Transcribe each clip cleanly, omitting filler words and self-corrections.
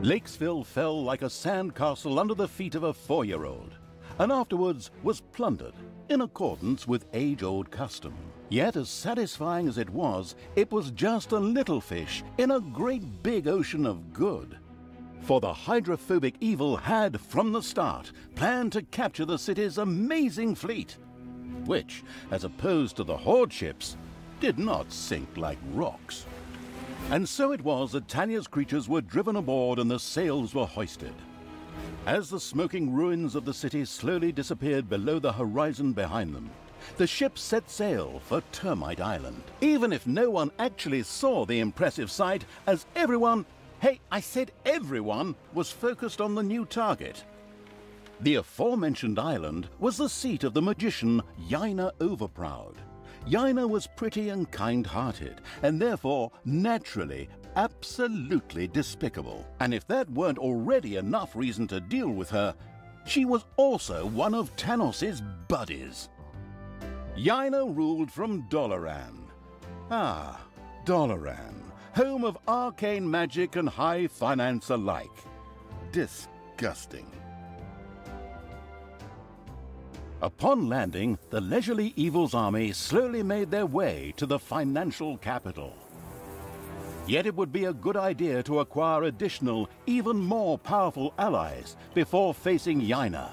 Lakesville fell like a sandcastle under the feet of a 4-year-old, and afterwards was plundered in accordance with age-old custom. Yet as satisfying as it was just a little fish in a great big ocean of good. For the hydrophobic evil had, from the start, planned to capture the city's amazing fleet, which, as opposed to the Horde ships, did not sink like rocks. And so it was that Talia's creatures were driven aboard and the sails were hoisted. As the smoking ruins of the city slowly disappeared below the horizon behind them, the ship set sail for Termite Island, even if no one actually saw the impressive sight, as everyone, hey, I said everyone, was focused on the new target. The aforementioned island was the seat of the magician Yaina Overproud. Yaina was pretty and kind-hearted, and therefore, naturally, absolutely despicable. And if that weren't already enough reason to deal with her, she was also one of Tanos's buddies. Yaina ruled from Doloran. Ah, Doloran, home of arcane magic and high finance alike. Disgusting. Upon landing, the leisurely Evil's army slowly made their way to the financial capital. Yet it would be a good idea to acquire additional, even more powerful allies before facing Yaina.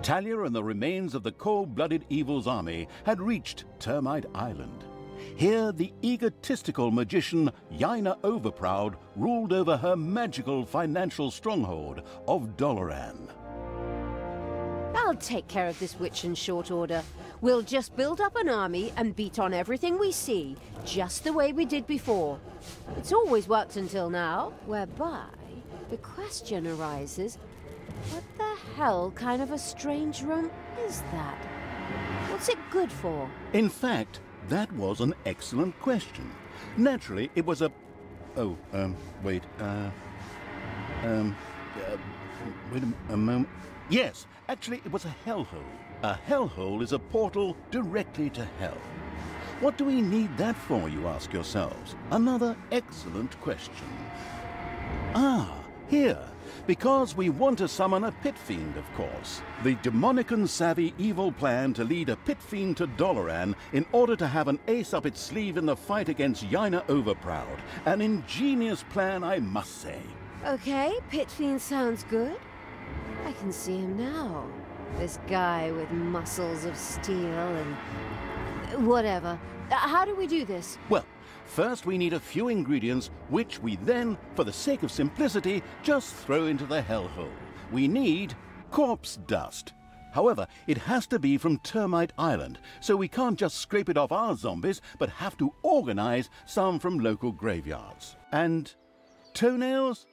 Talia and the remains of the cold-blooded Evil's army had reached Termite Island. Here, the egotistical magician Yaina Overproud ruled over her magical financial stronghold of Doloran. I'll take care of this witch in short order. We'll just build up an army and beat on everything we see, just the way we did before. It's always worked until now, whereby the question arises, what the hell kind of a strange room is that? What's it good for? In fact, that was an excellent question. Naturally, it was a... wait a moment. Yes, actually, it was a hellhole. A hellhole is a portal directly to hell. What do we need that for, you ask yourselves? Another excellent question. Ah, here. Because we want to summon a pit fiend, of course. The demonic and savvy evil plan to lead a pit fiend to Doloran in order to have an ace up its sleeve in the fight against Yaina Overproud. An ingenious plan, I must say. Okay, pit fiend sounds good. I can see him now. This guy with muscles of steel and... whatever. How do we do this? Well, first we need a few ingredients, which we then, for the sake of simplicity, just throw into the hellhole. We need corpse dust. However, it has to be from Termite Island, so we can't just scrape it off our zombies, but have to organize some from local graveyards. And toenails?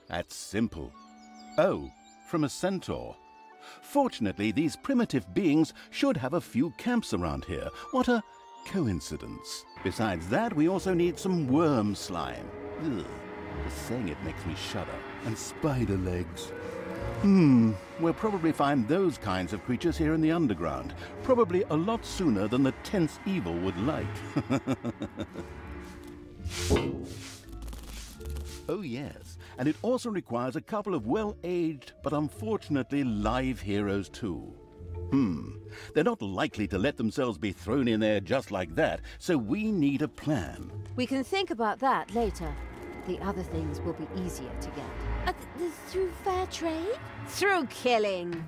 That's simple. Oh, from a centaur. Fortunately, these primitive beings should have a few camps around here. What a coincidence. Besides that, we also need some worm slime. Ugh, just saying it makes me shudder. And spider legs. We'll probably find those kinds of creatures here in the underground. Probably a lot sooner than the tense evil would like. Oh yes, and it also requires a couple of well-aged, but unfortunately live heroes too. They're not likely to let themselves be thrown in there just like that, so we need a plan. We can think about that later. The other things will be easier to get. Through fair trade? Through killing.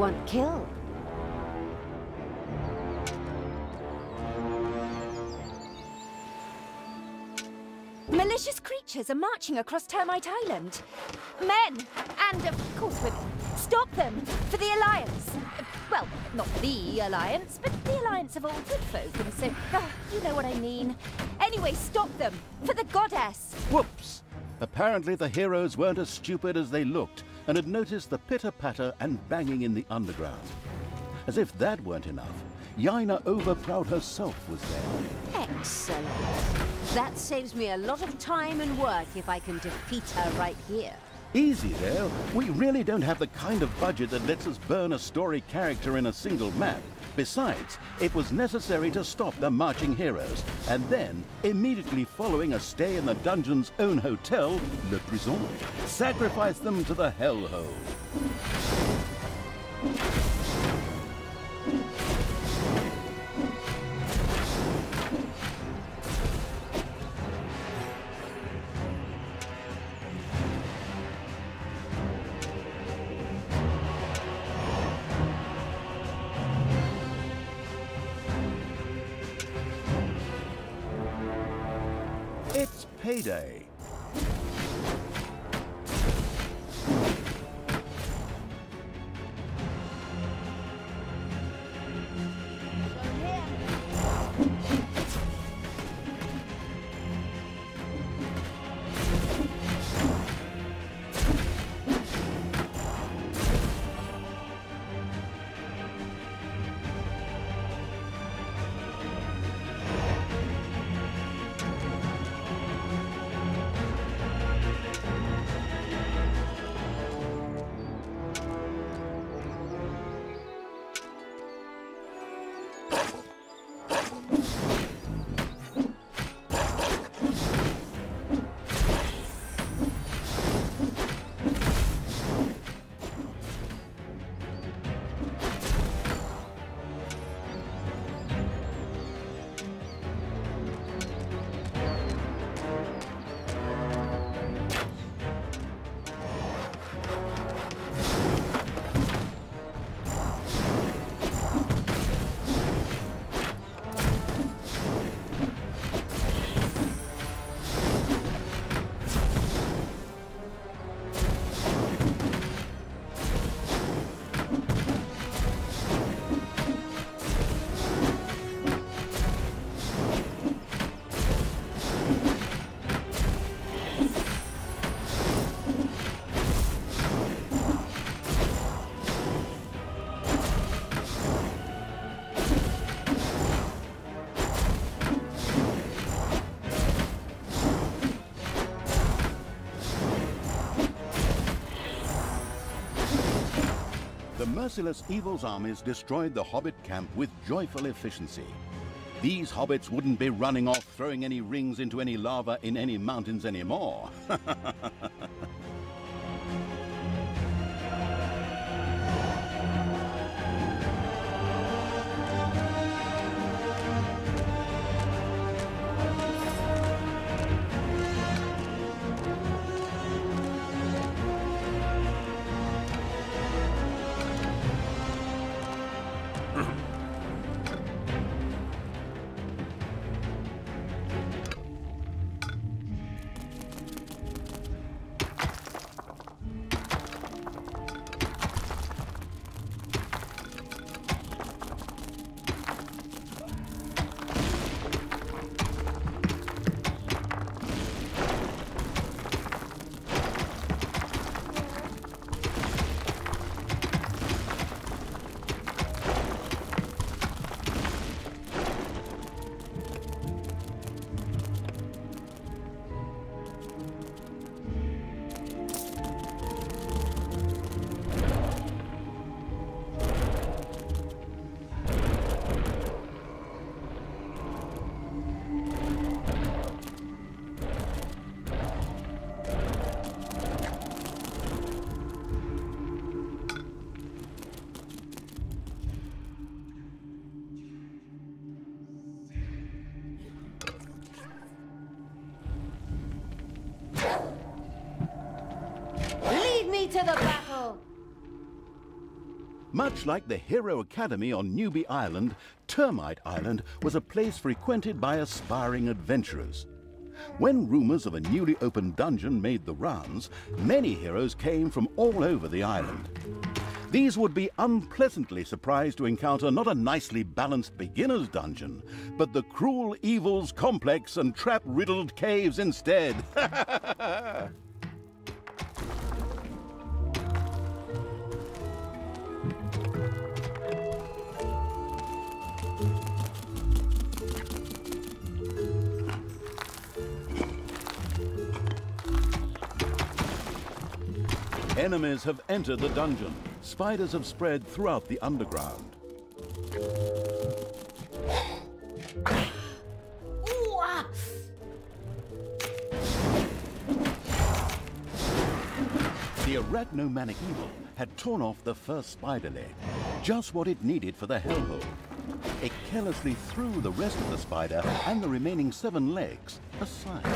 want kill. Malicious creatures are marching across Termite Island. Men! And, of course, women. Stop them! For the Alliance! Well, not the Alliance, but the Alliance of all good folk, and so... you know what I mean. Anyway, stop them! For the Goddess! Whoops! Apparently the heroes weren't as stupid as they looked and had noticed the pitter-patter and banging in the underground. As if that weren't enough, Yaina Overproud herself was there. Excellent. That saves me a lot of time and work if I can defeat her right here. Easy there. We really don't have the kind of budget that lets us burn a story character in a single map. Besides, it was necessary to stop the marching heroes, and then, immediately following a stay in the dungeon's own hotel, Le Prison, sacrifice them to the hellhole. It's payday. The merciless evil's armies destroyed the Hobbit camp with joyful efficiency. These hobbits wouldn't be running off throwing any rings into any lava in any mountains anymore. Much like the Hero Academy on Newbie Island, Termite Island was a place frequented by aspiring adventurers. When rumors of a newly opened dungeon made the rounds, many heroes came from all over the island. These would be unpleasantly surprised to encounter not a nicely balanced beginner's dungeon, but the cruel evils complex and trap-riddled caves instead. Enemies have entered the dungeon. Spiders have spread throughout the underground. The arachnomanic evil had torn off the first spider leg, just what it needed for the hellhole. It carelessly threw the rest of the spider and the remaining 7 legs aside.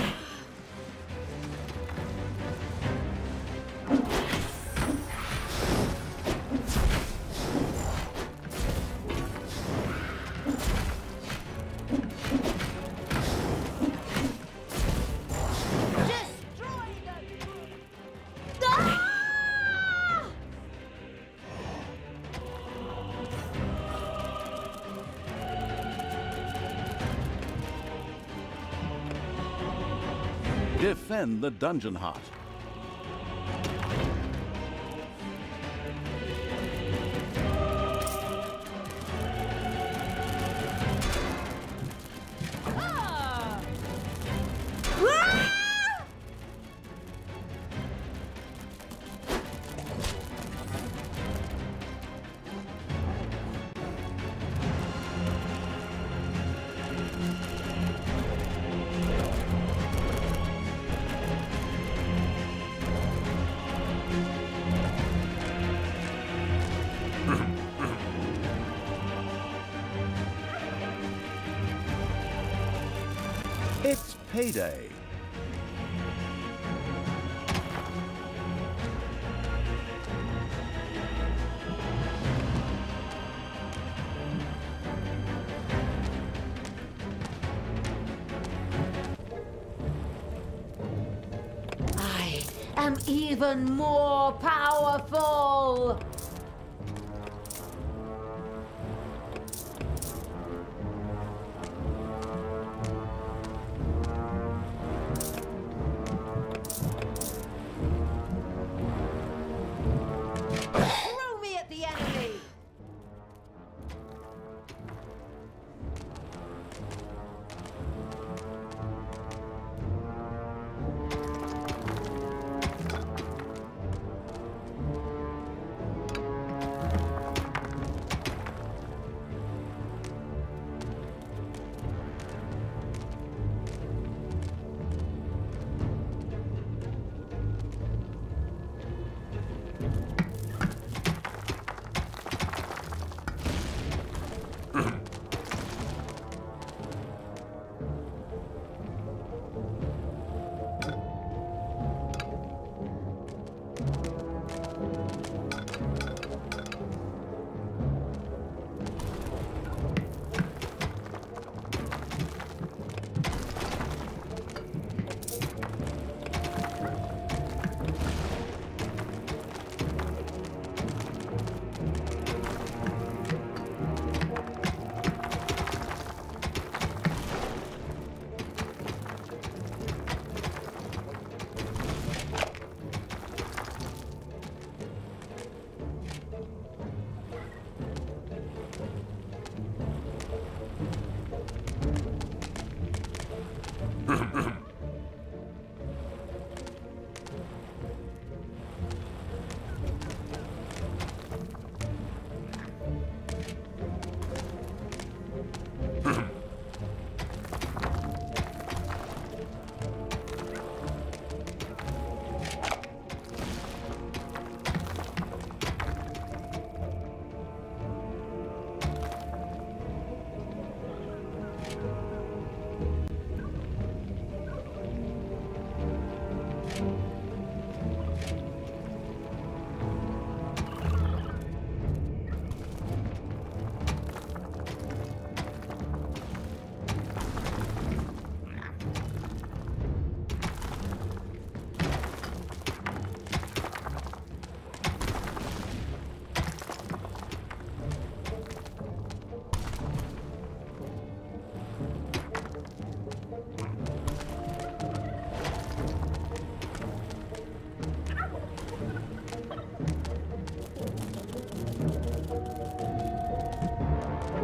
Defend the dungeon heart. It's payday. I am even more powerful! Throw me at the enemy!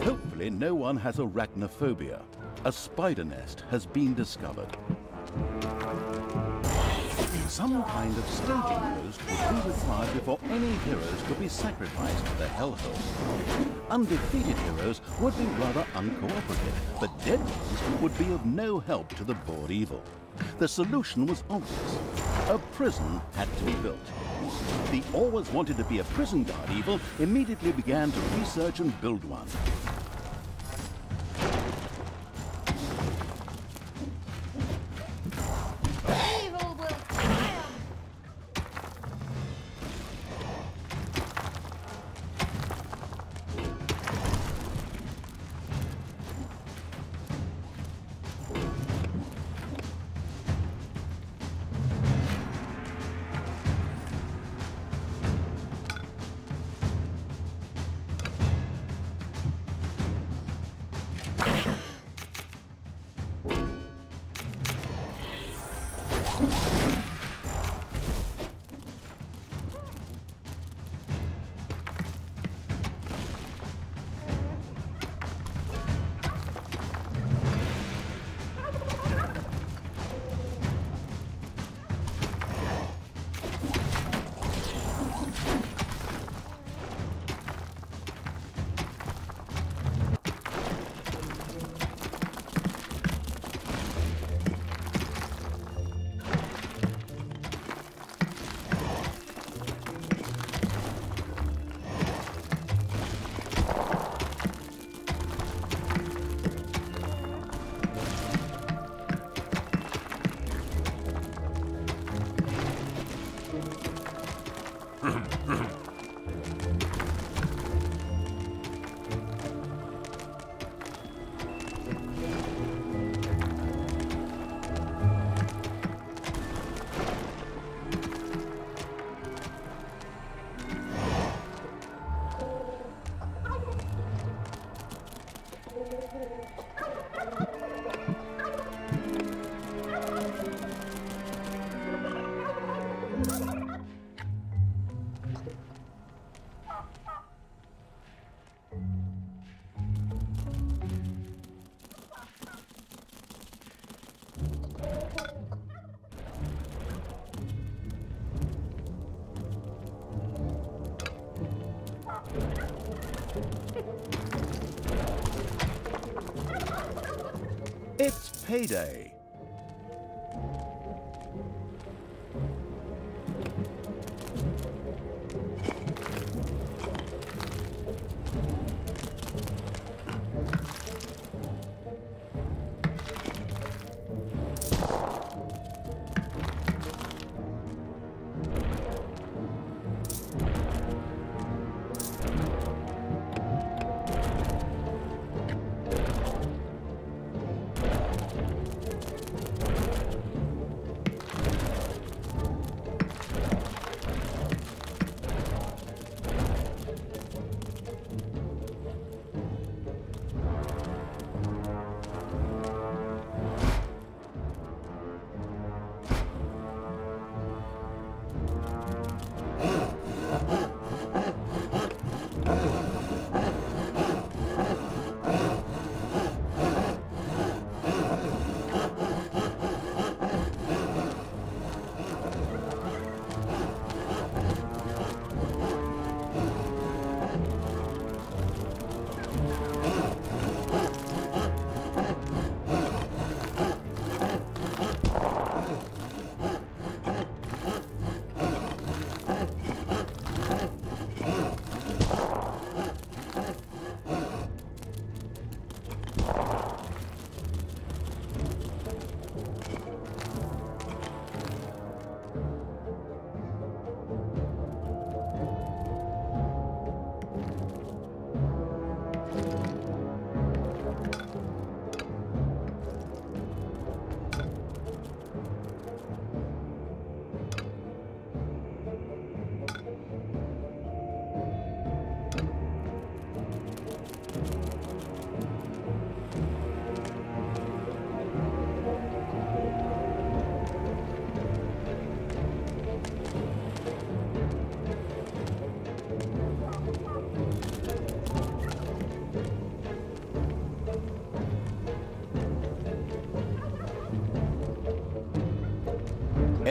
Hopefully no one has arachnophobia. A spider nest has been discovered. Some kind of staging post would be required before any heroes could be sacrificed to the hellhole. Undefeated heroes would be rather uncooperative, but dead ones would be of no help to the bored evil. The solution was obvious. A prison had to be built. The always wanted to be a prison guard evil immediately began to research and build one. It's payday.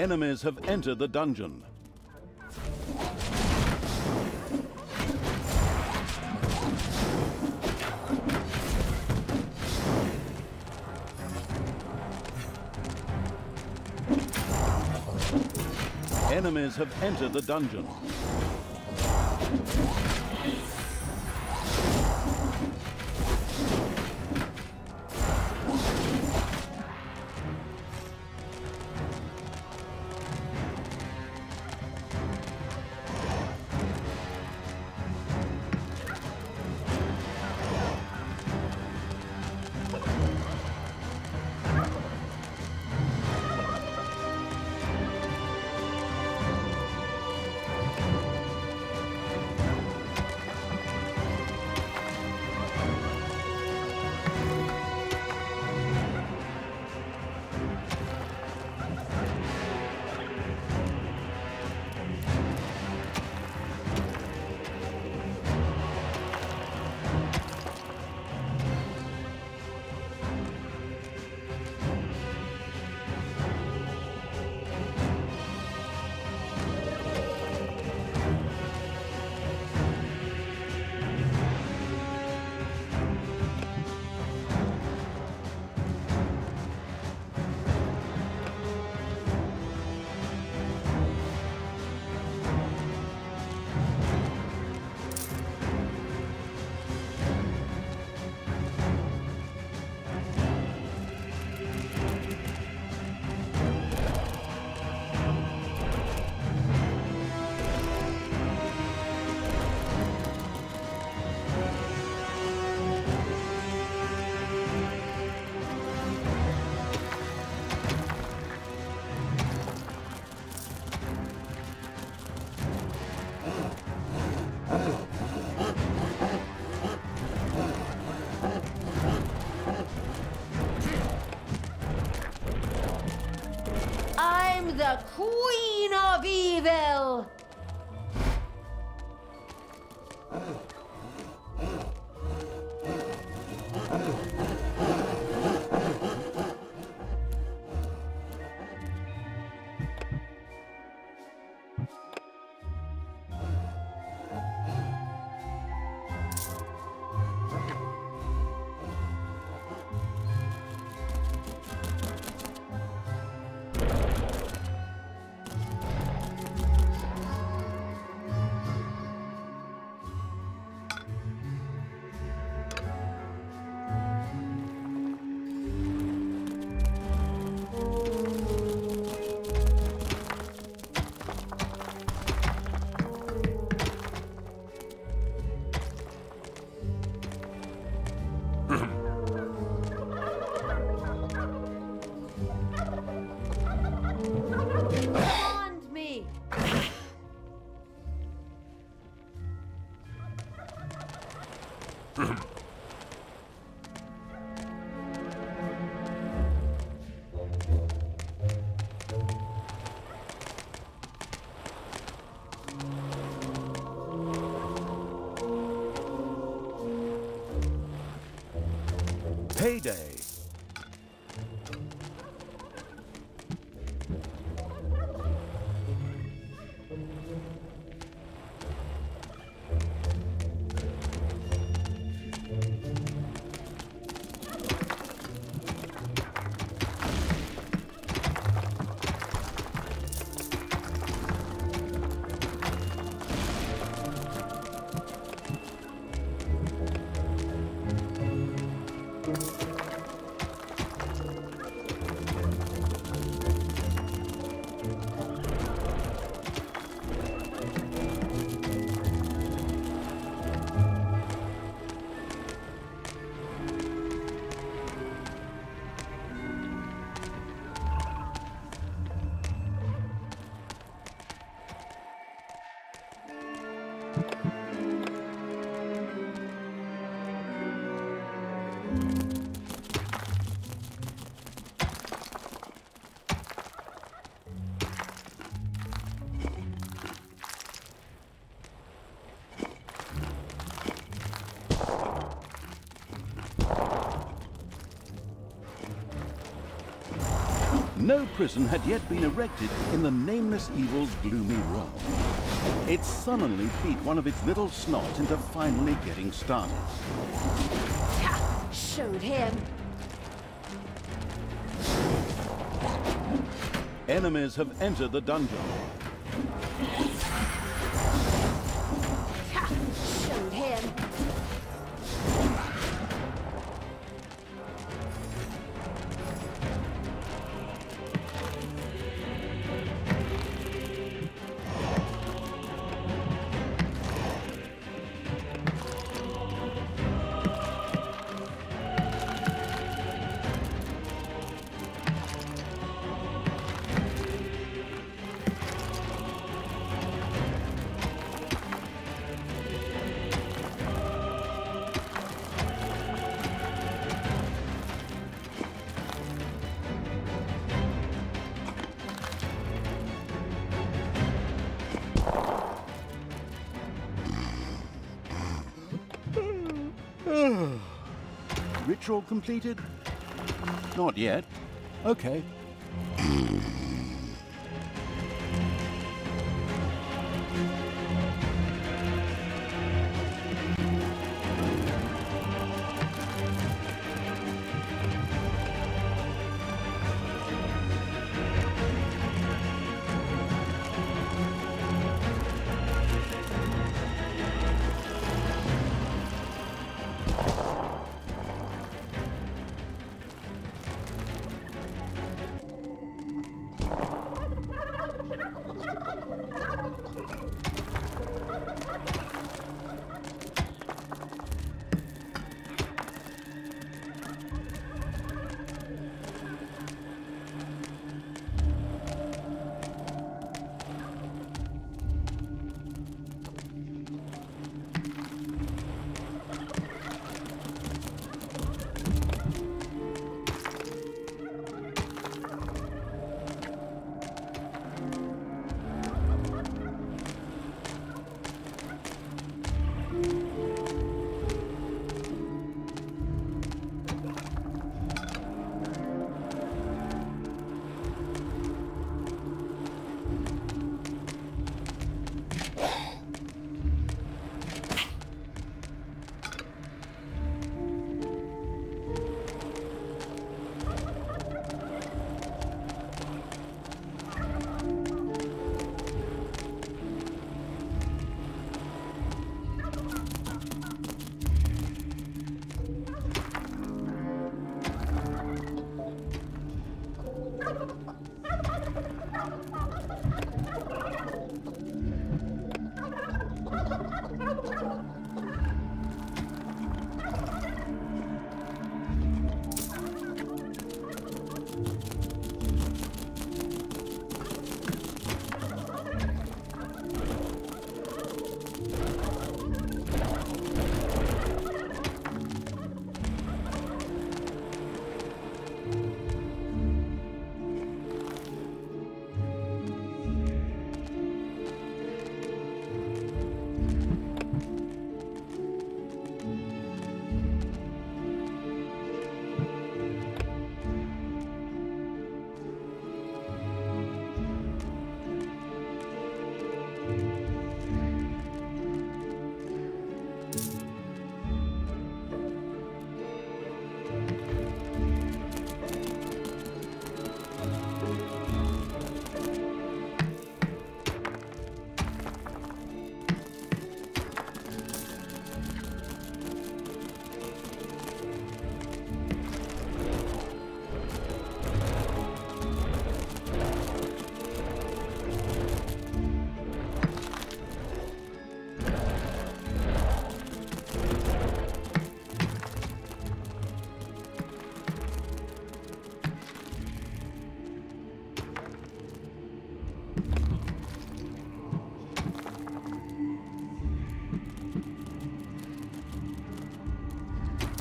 Enemies have entered the dungeon. Enemies have entered the dungeon. I'm the Queen of Evil! Payday. No prison had yet been erected in the nameless evil's gloomy realm. It sullenly beat one of its little snots into finally getting started. Ha! Showed him. Enemies have entered the dungeon. Ha! Showed him. Ritual completed? Not yet. Okay.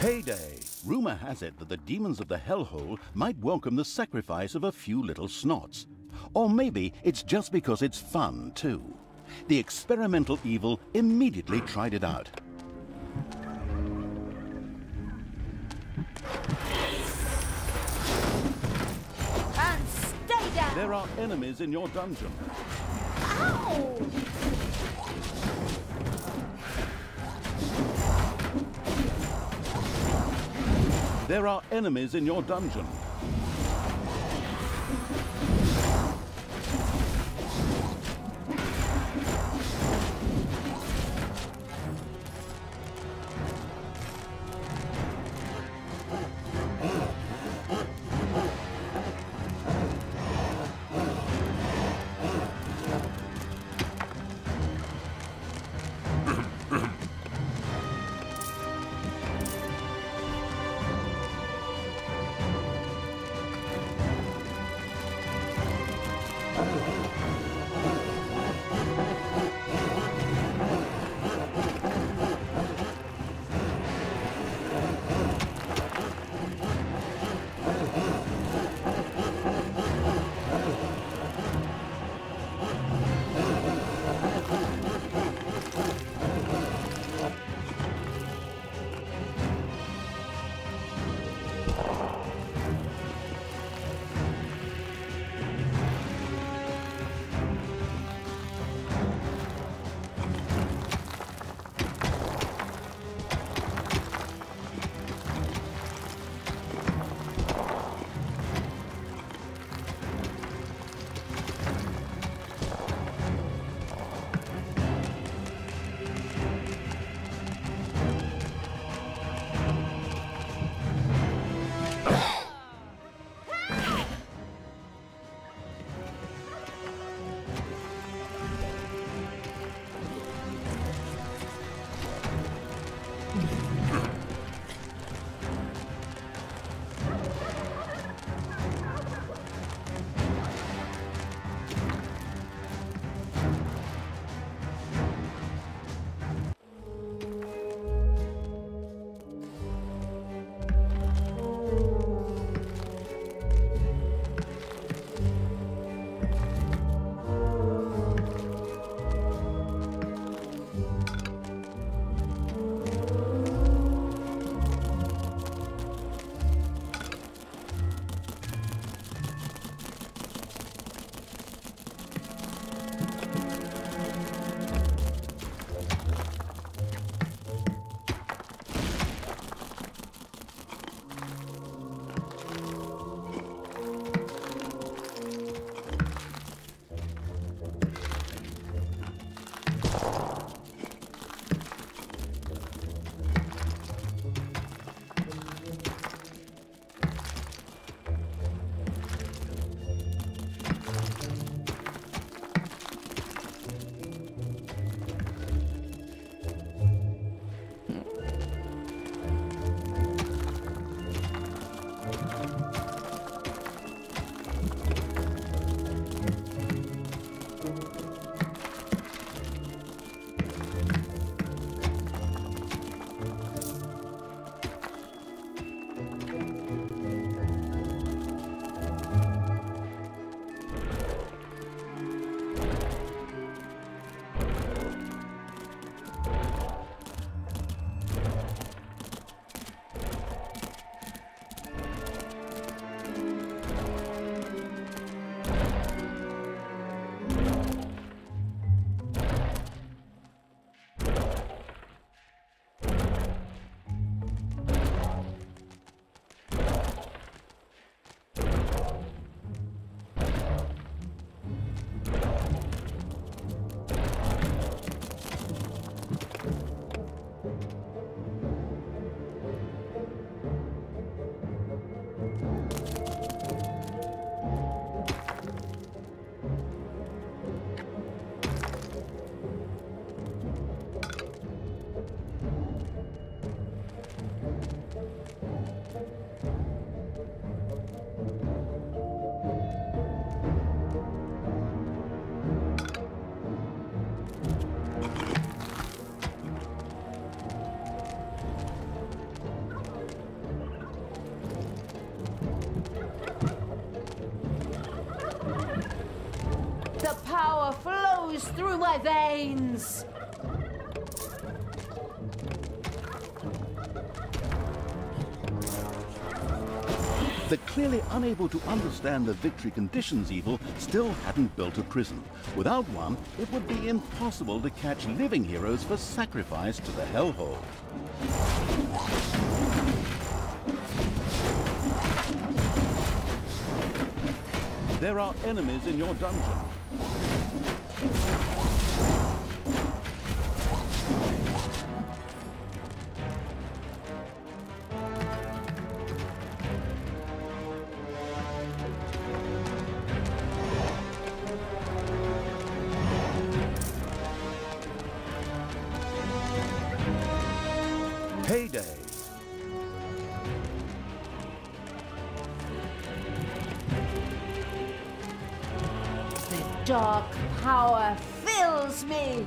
Payday! Rumor has it that the demons of the hellhole might welcome the sacrifice of a few little snots. Or maybe it's just because it's fun, too. The experimental evil immediately tried it out. And There are enemies in your dungeon. Ow! There are enemies in your dungeon. The power flows through my veins. The clearly unable to understand the victory conditions evil still hadn't built a prison. Without one, it would be impossible to catch living heroes for sacrifice to the hellhole. There are enemies in your dungeon. Payday. The dark power fills me.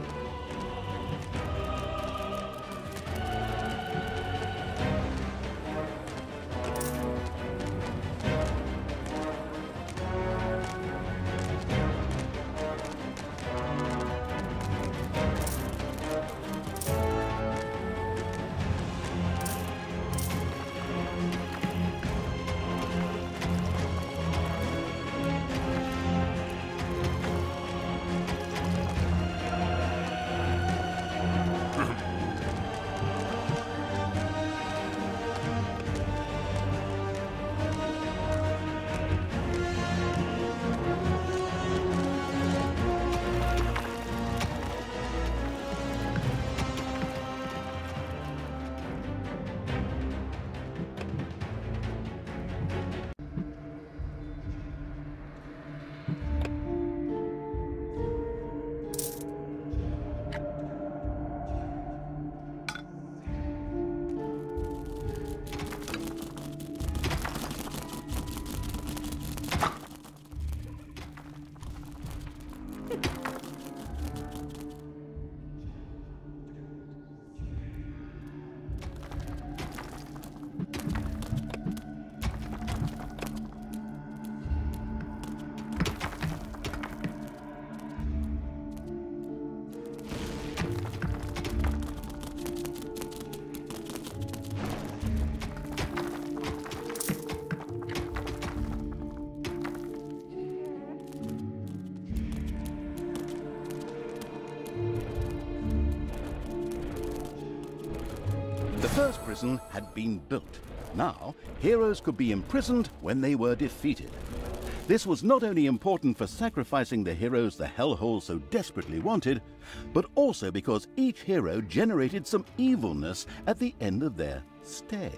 The first prison had been built. Now, heroes could be imprisoned when they were defeated. This was not only important for sacrificing the heroes the hellhole so desperately wanted, but also because each hero generated some evilness at the end of their stay.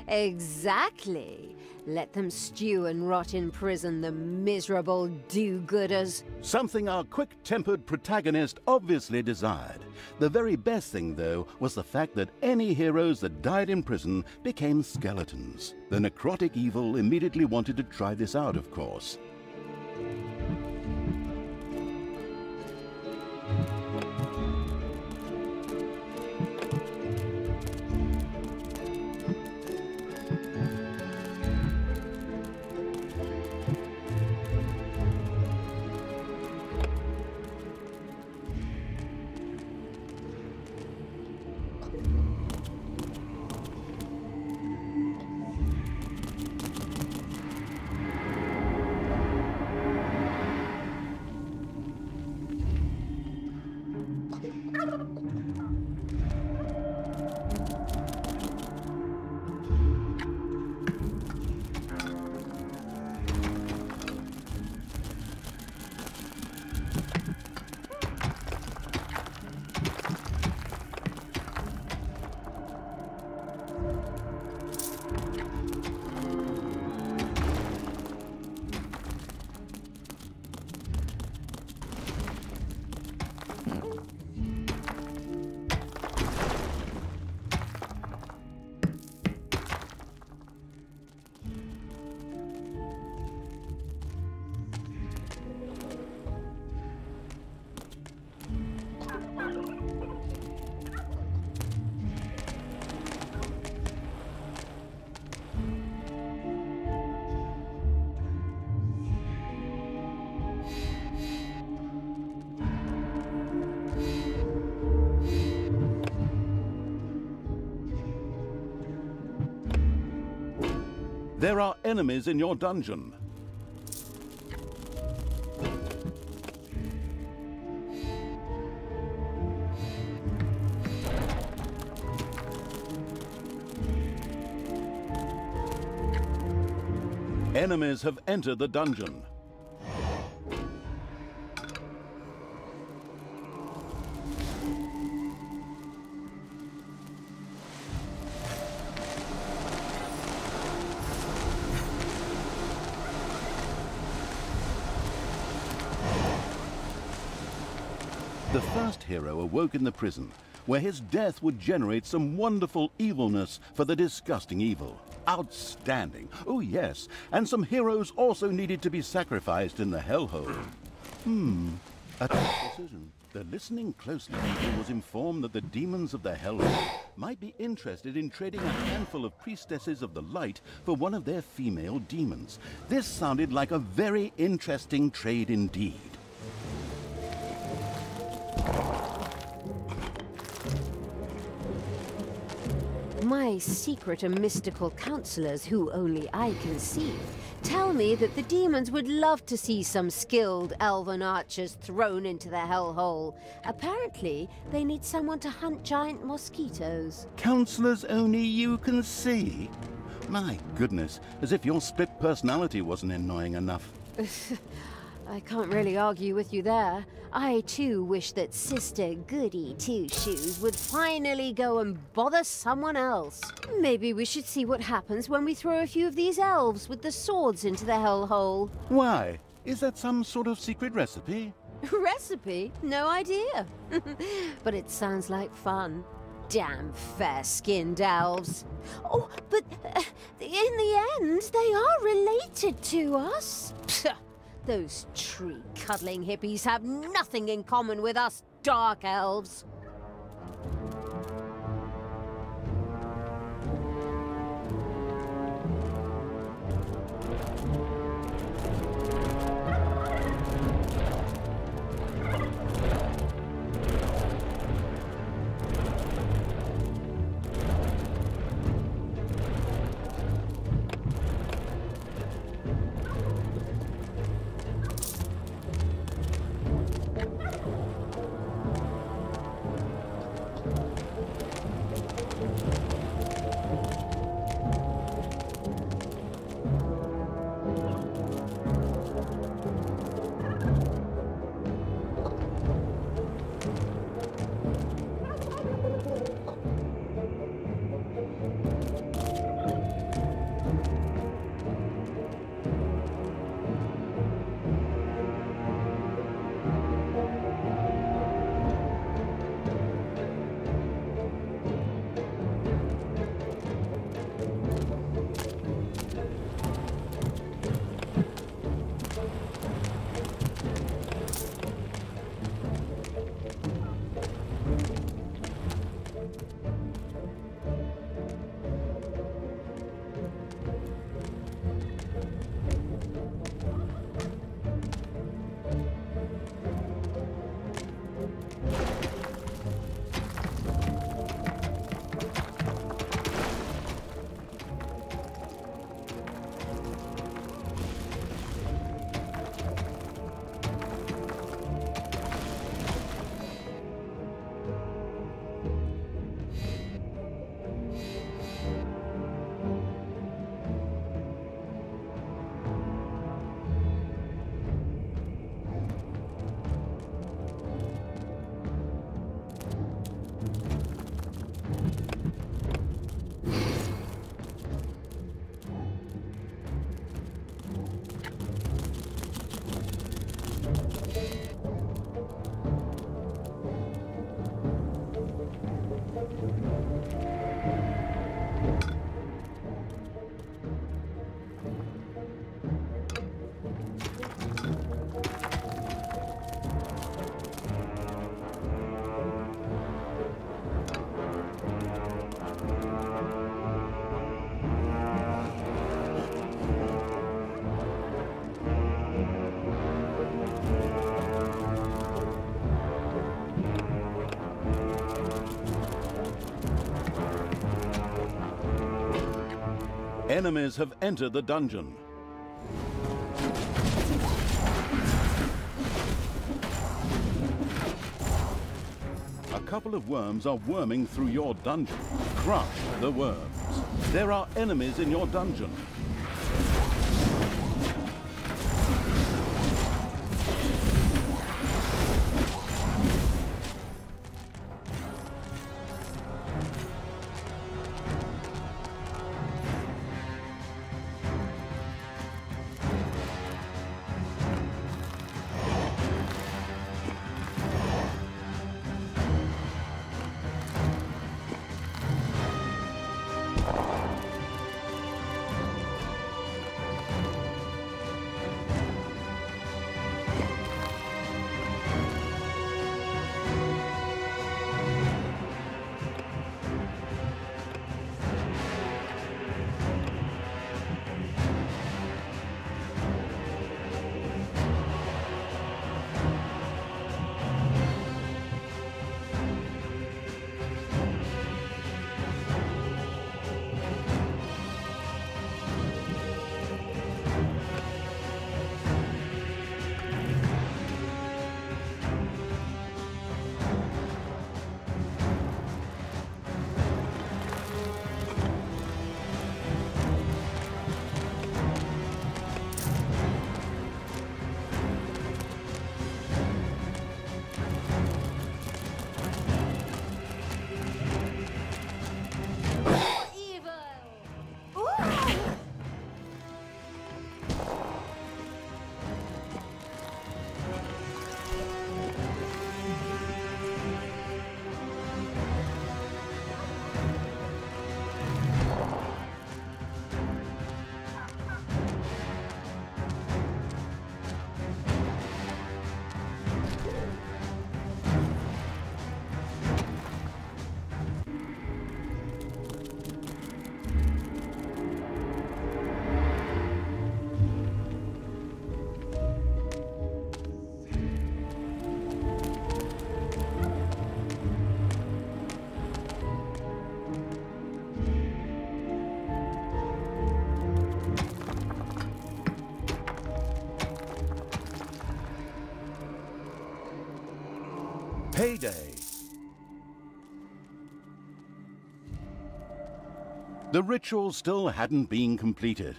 Exactly. Let them stew and rot in prison, the miserable do-gooders. Something our quick-tempered protagonist obviously desired. The very best thing, though, was the fact that any heroes that died in prison became skeletons. The necrotic evil immediately wanted to try this out, of course. There are enemies in your dungeon. Enemies have entered the dungeon. The first hero awoke in the prison, where his death would generate some wonderful evilness for the disgusting evil. Outstanding. Oh yes, and some heroes also needed to be sacrificed in the hellhole. A tough decision. The listening closely people was informed that the demons of the hellhole might be interested in trading a handful of priestesses of the light for one of their female demons. This sounded like a very interesting trade indeed. My secret and mystical counselors, who only I can see, tell me that the demons would love to see some skilled elven archers thrown into the hellhole. Apparently, they need someone to hunt giant mosquitoes. Counselors only you can see? My goodness, as if your split personality wasn't annoying enough. I can't really argue with you there. I too wish that Sister Goody Two-Shoes would finally go and bother someone else. Maybe we should see what happens when we throw a few of these elves with the swords into the hellhole. Why? Is that some sort of secret recipe? Recipe? No idea. But it sounds like fun. Damn fair-skinned elves. Oh, but in the end, they are related to us. Those tree-cuddling hippies have nothing in common with us dark elves. Enemies have entered the dungeon. A couple of worms are worming through your dungeon. Crush the worms. There are enemies in your dungeon. Payday. The ritual still hadn't been completed.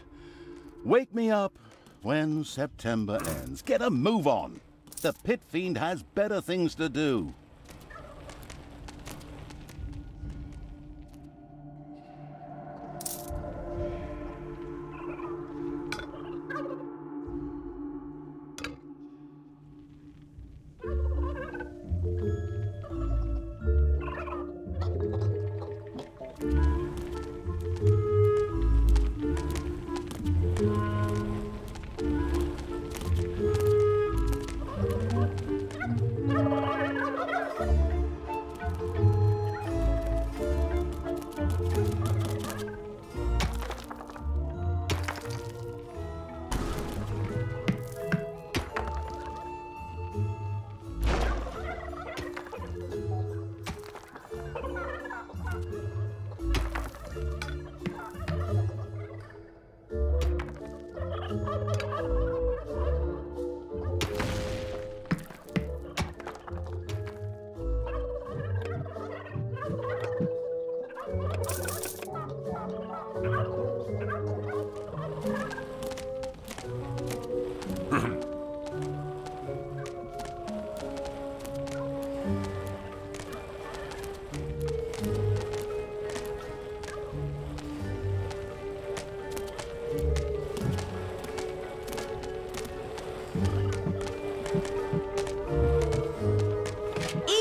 Wake me up when September ends. Get a move on. The Pit Fiend has better things to do.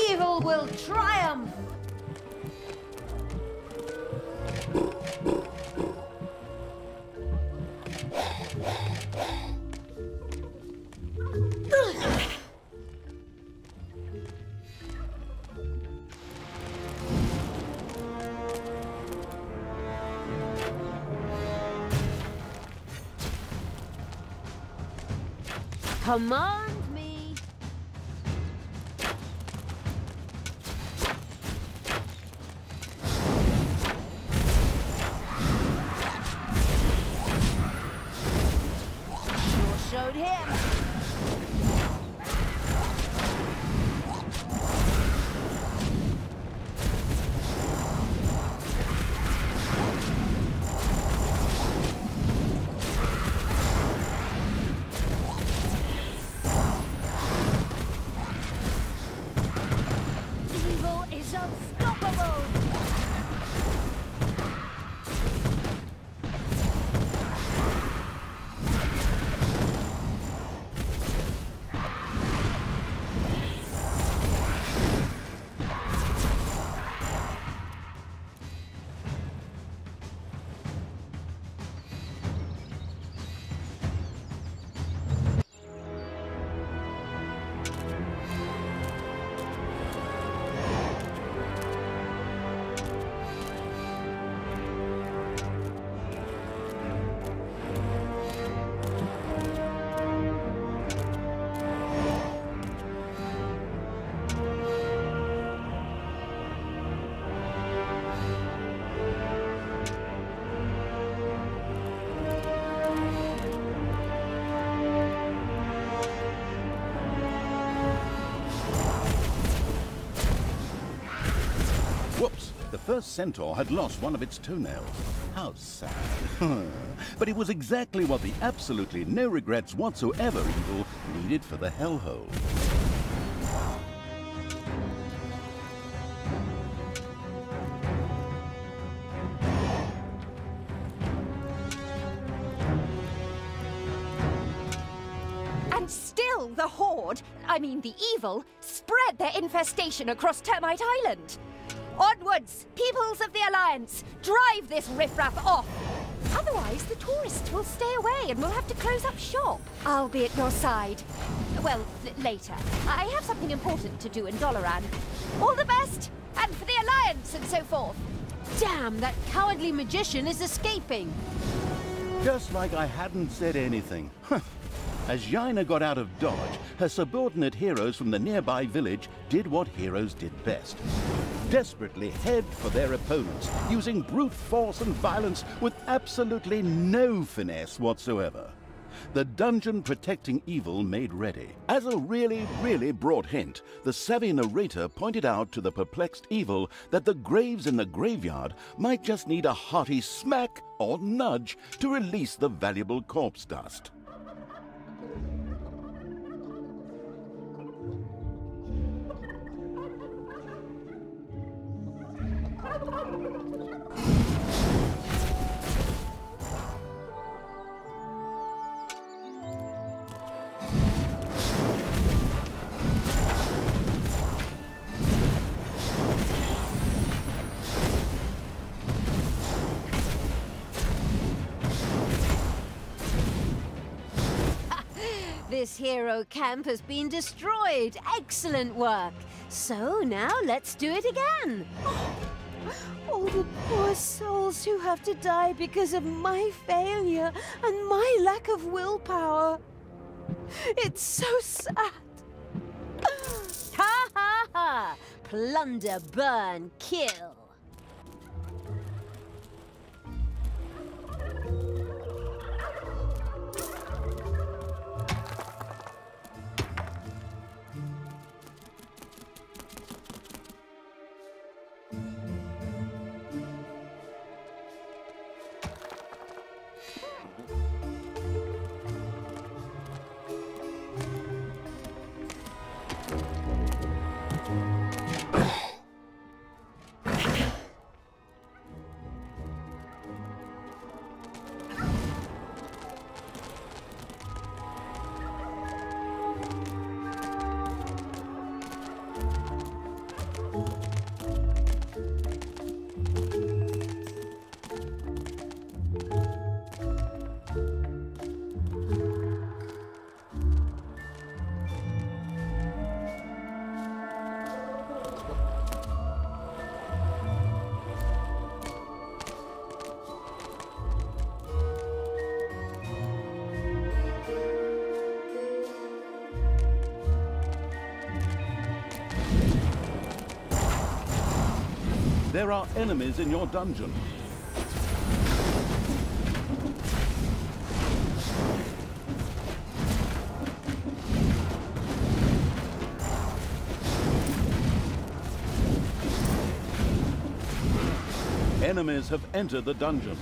Evil will triumph! Command me! first centaur had lost one of its toenails. How sad. But it was exactly what the absolutely no regrets whatsoever evil needed for the hellhole. And still the Horde, the evil, spread their infestation across Termite Island. Onwards, peoples of the Alliance, drive this riffraff off. Otherwise, the tourists will stay away and we'll have to close up shop. I'll be at your side. Well, later. I have something important to do in Doloran. All the best, and for the Alliance and so forth. Damn, that cowardly magician is escaping. Just like I hadn't said anything. As Jaina got out of dodge, her subordinate heroes from the nearby village did what heroes did best. Desperately head for their opponents, using brute force and violence with absolutely no finesse whatsoever. The dungeon protecting evil made ready. As a really broad hint, the savvy narrator pointed out to the perplexed evil that the graves in the graveyard might just need a hearty smack or nudge to release the valuable corpse dust. This hero camp has been destroyed. Excellent work. So now let's do it again. All the poor souls who have to die because of my failure and my lack of willpower. It's so sad. Ha ha ha! Plunder, burn, kill. There are enemies in your dungeon. Enemies have entered the dungeon.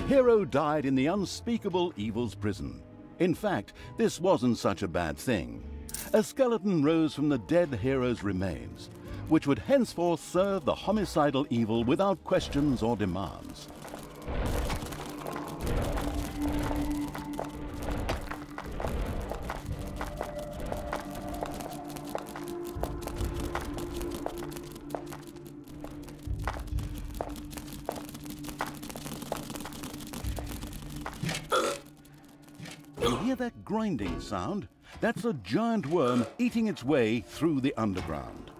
hero died in the unspeakable evil's prison. In fact, this wasn't such a bad thing. A skeleton rose from the dead hero's remains, which would henceforth serve the homicidal evil without questions or demands. You hear that grinding sound? That's a giant worm eating its way through the underground.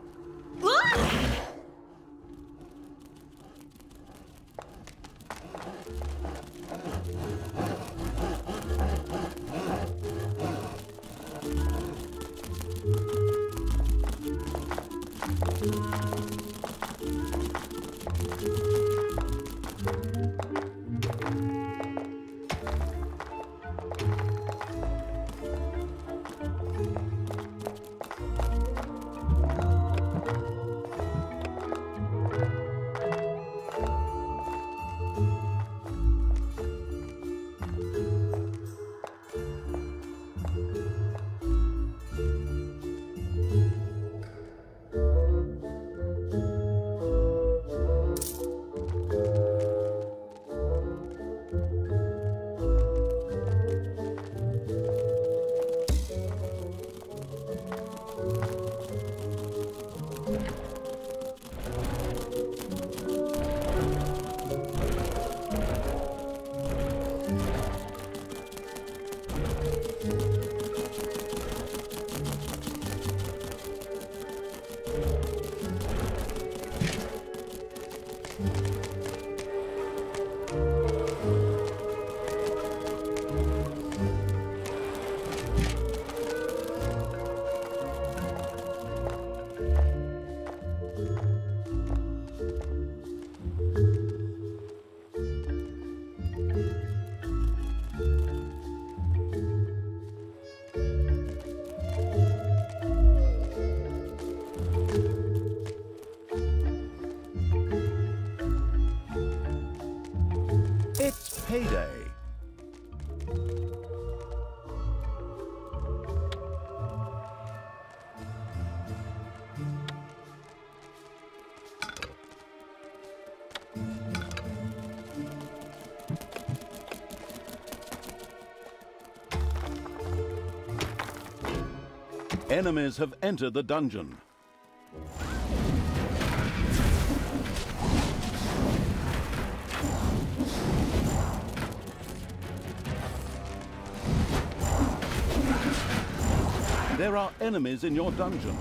It's payday. Enemies have entered the dungeon. There are enemies in your dungeon.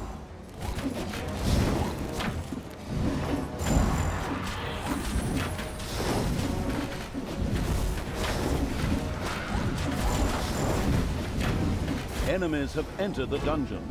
Enemies have entered the dungeon.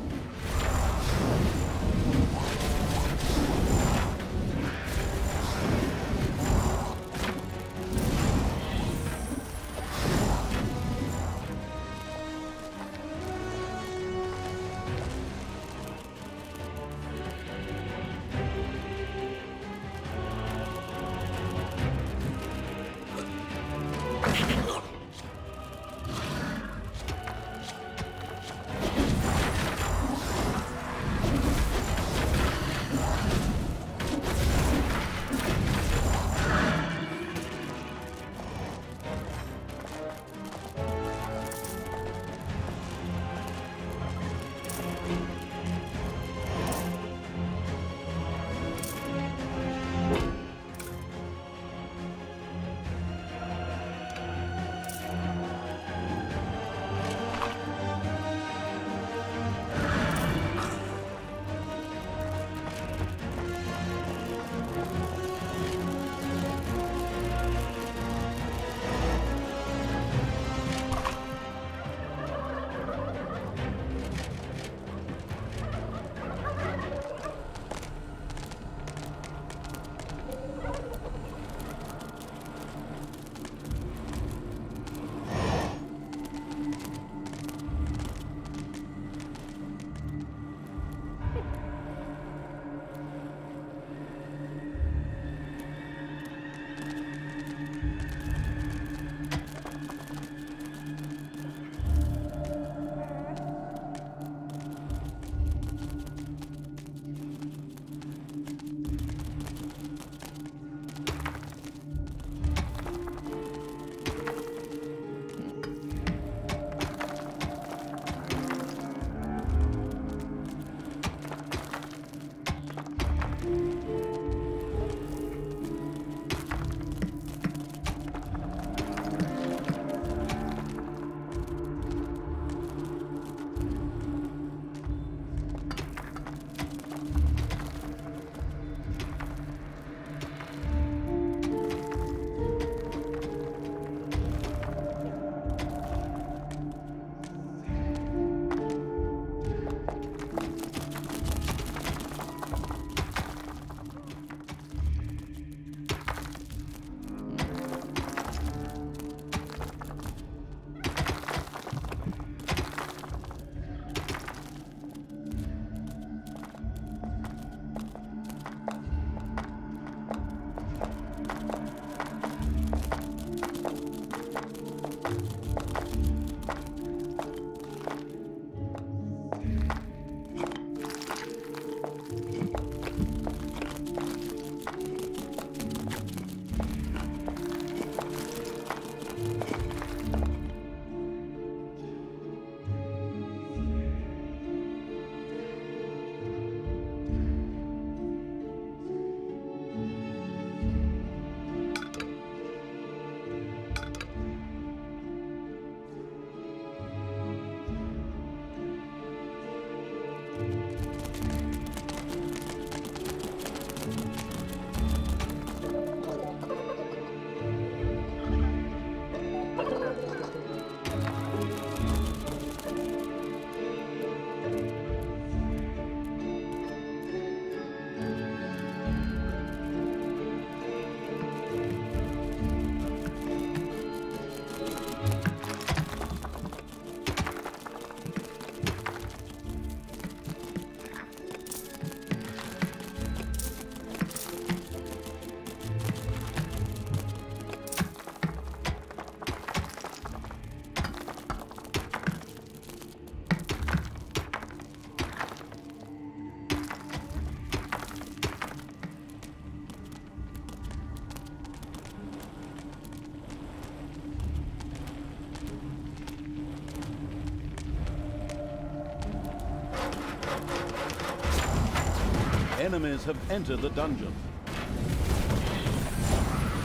Enemies have entered the dungeon.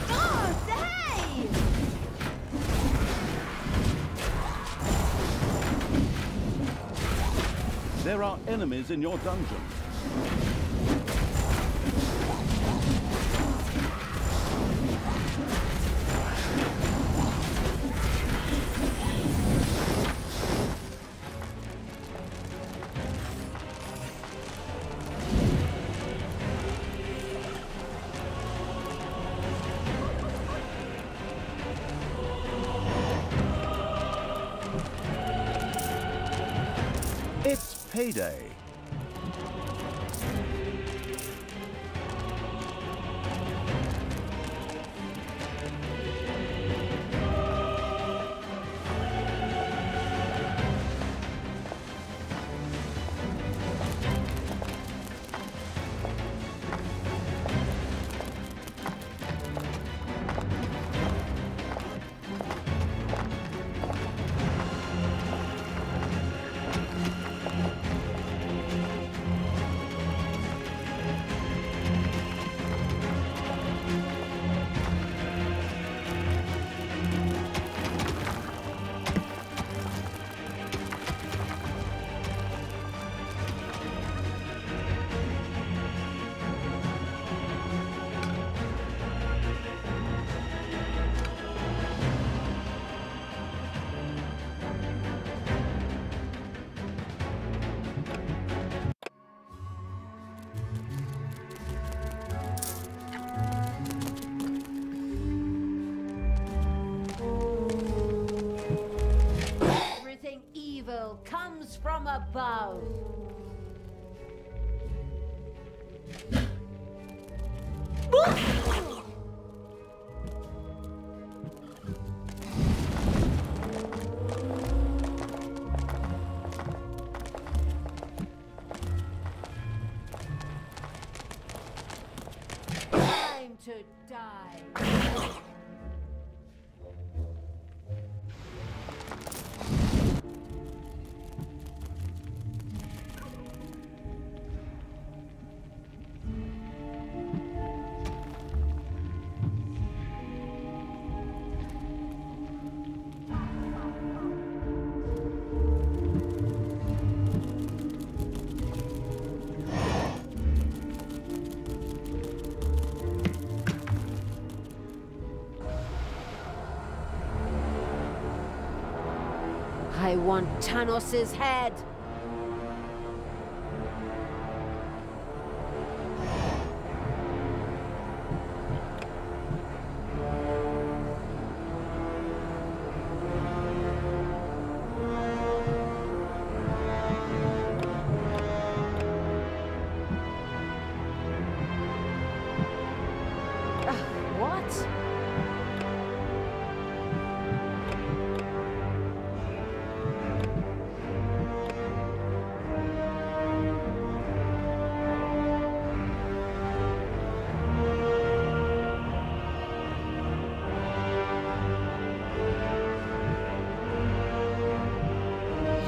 Oh, hey! There are enemies in your dungeon. It's payday. Everything evil comes from above. Time to die. I want Tanos's head. What?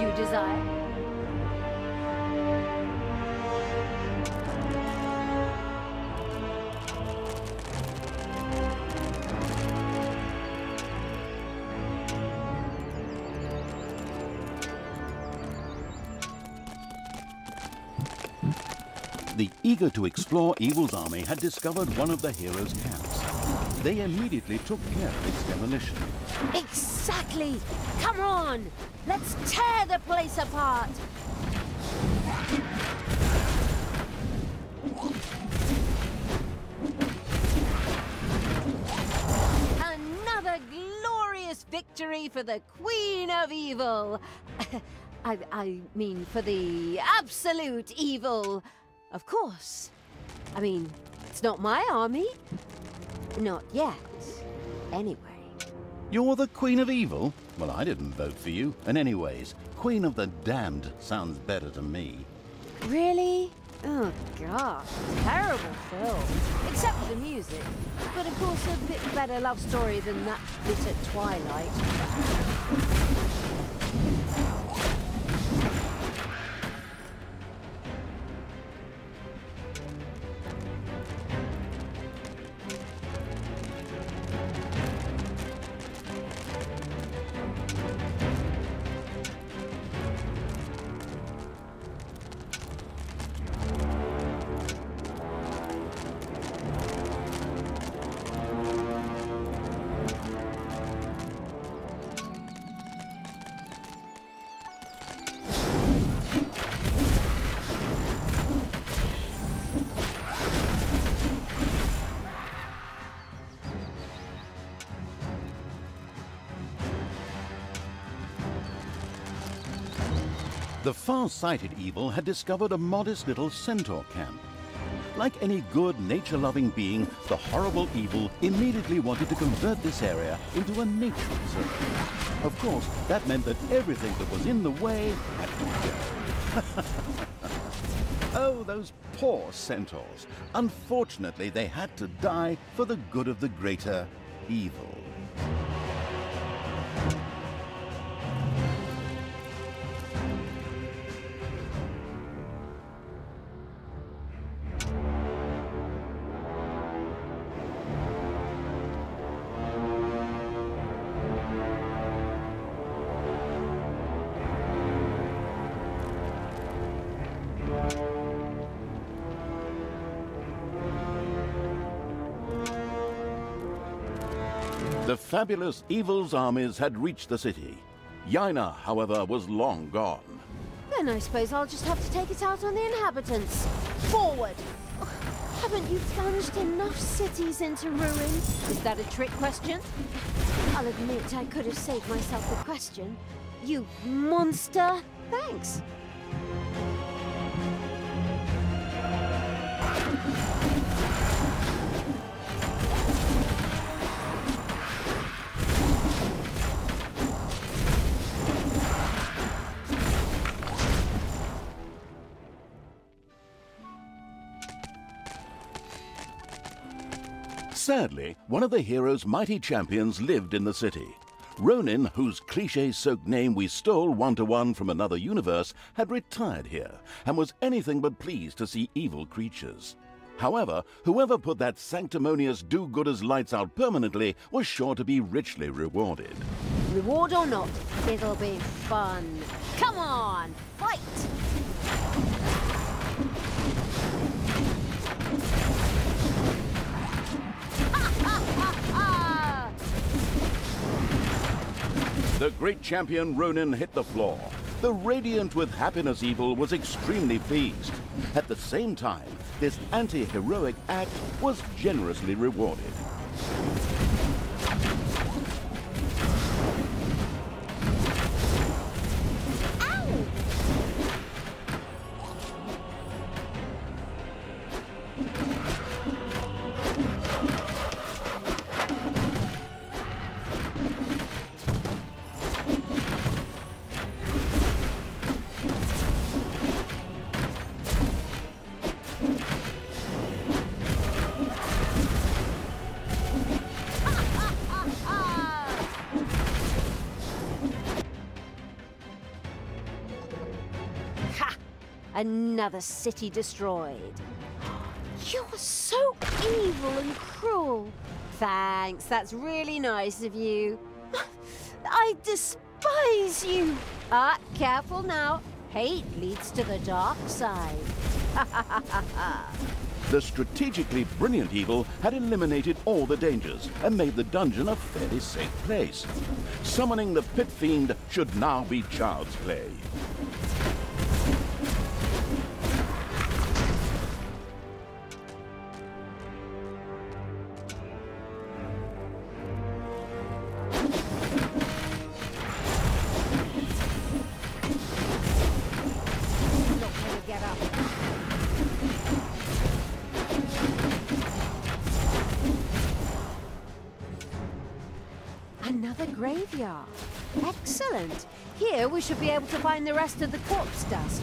You desire? The eager-to-explore evil's army had discovered one of the heroes' camps. They immediately took care of its demolition. Exactly! Come on! Let's tear the place apart! Another glorious victory for the Queen of Evil! I mean, for the absolute evil, of course. I mean, it's not my army. Not yet, anyway. You're the Queen of Evil? Well, I didn't vote for you. And anyways, Queen of the Damned sounds better to me. Really? Oh, God. Terrible film. Except for the music. But of course, a bit better love story than that bit at Twilight. The far-sighted evil had discovered a modest little centaur camp. Like any good, nature-loving being, the horrible evil immediately wanted to convert this area into a nature reserve. Of course, that meant that everything that was in the way had to go. Oh, those poor centaurs. Unfortunately, they had to die for the good of the greater evil. The fabulous evil's armies had reached the city. Yaina, however, was long gone. Then I suppose I'll just have to take it out on the inhabitants. Forward! Ugh, haven't you plunged enough cities into ruin? Is that a trick question? I'll admit I could have saved myself the question. You monster! Thanks. Sadly, one of the hero's mighty champions lived in the city. Ronin, whose cliché-soaked name we stole one-to-one from another universe, had retired here and was anything but pleased to see evil creatures. However, whoever put that sanctimonious do-gooders lights out permanently was sure to be richly rewarded. Reward or not, it'll be fun. Come on, fight! The great champion Ronin hit the floor. The radiant with happiness evil was extremely pleased. At the same time, this anti-heroic act was generously rewarded. Another city destroyed. You're so evil and cruel. Thanks, that's really nice of you. I despise you. Ah, careful now. Hate leads to the dark side. The strategically brilliant evil had eliminated all the dangers and made the dungeon a fairly safe place. Summoning the Pit Fiend should now be child's play. Another graveyard. Excellent. Here we should be able to find the rest of the corpse dust.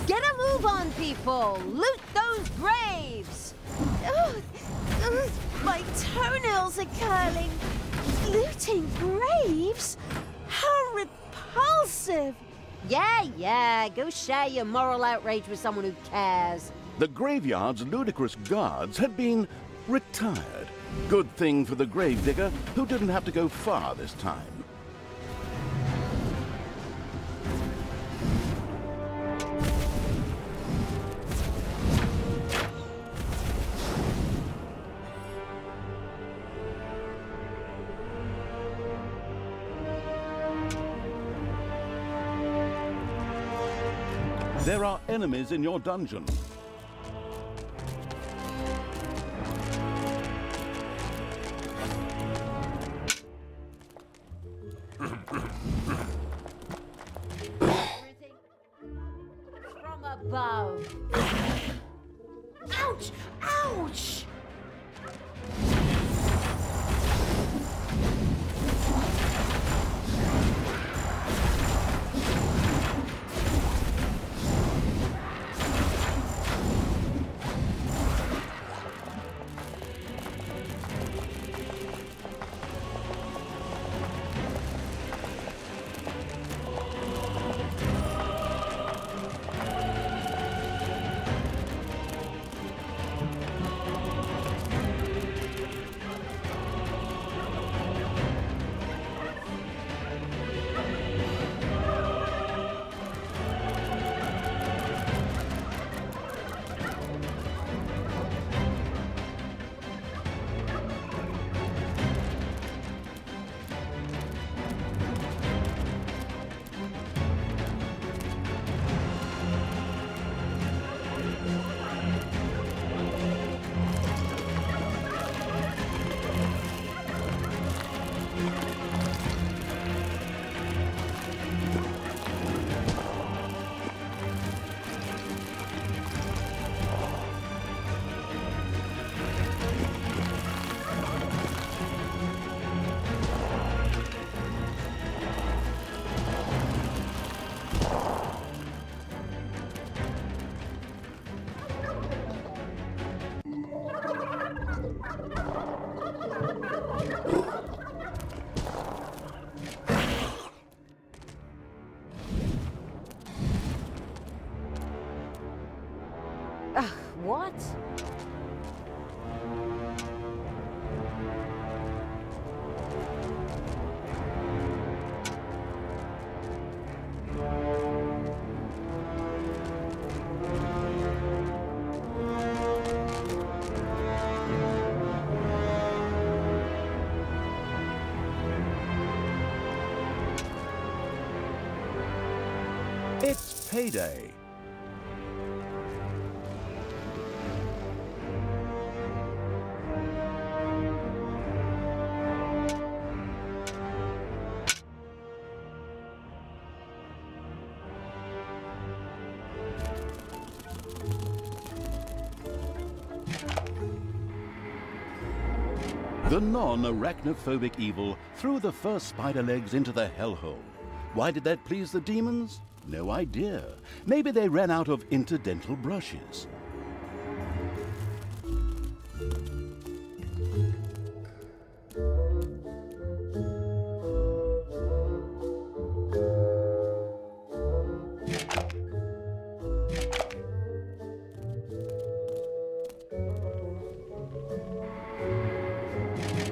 Get a move on, people! Loot those graves! My toenails are curling. Looting graves? How repulsive! Yeah, go share your moral outrage with someone who cares. The graveyard's ludicrous guards had been retired. Good thing for the gravedigger, who didn't have to go far this time. There are enemies in your dungeon. From above. Ouch! Ouch! What? It's payday. The non-arachnophobic evil threw the first spider legs into the hellhole. Why did that please the demons? No idea. Maybe they ran out of interdental brushes.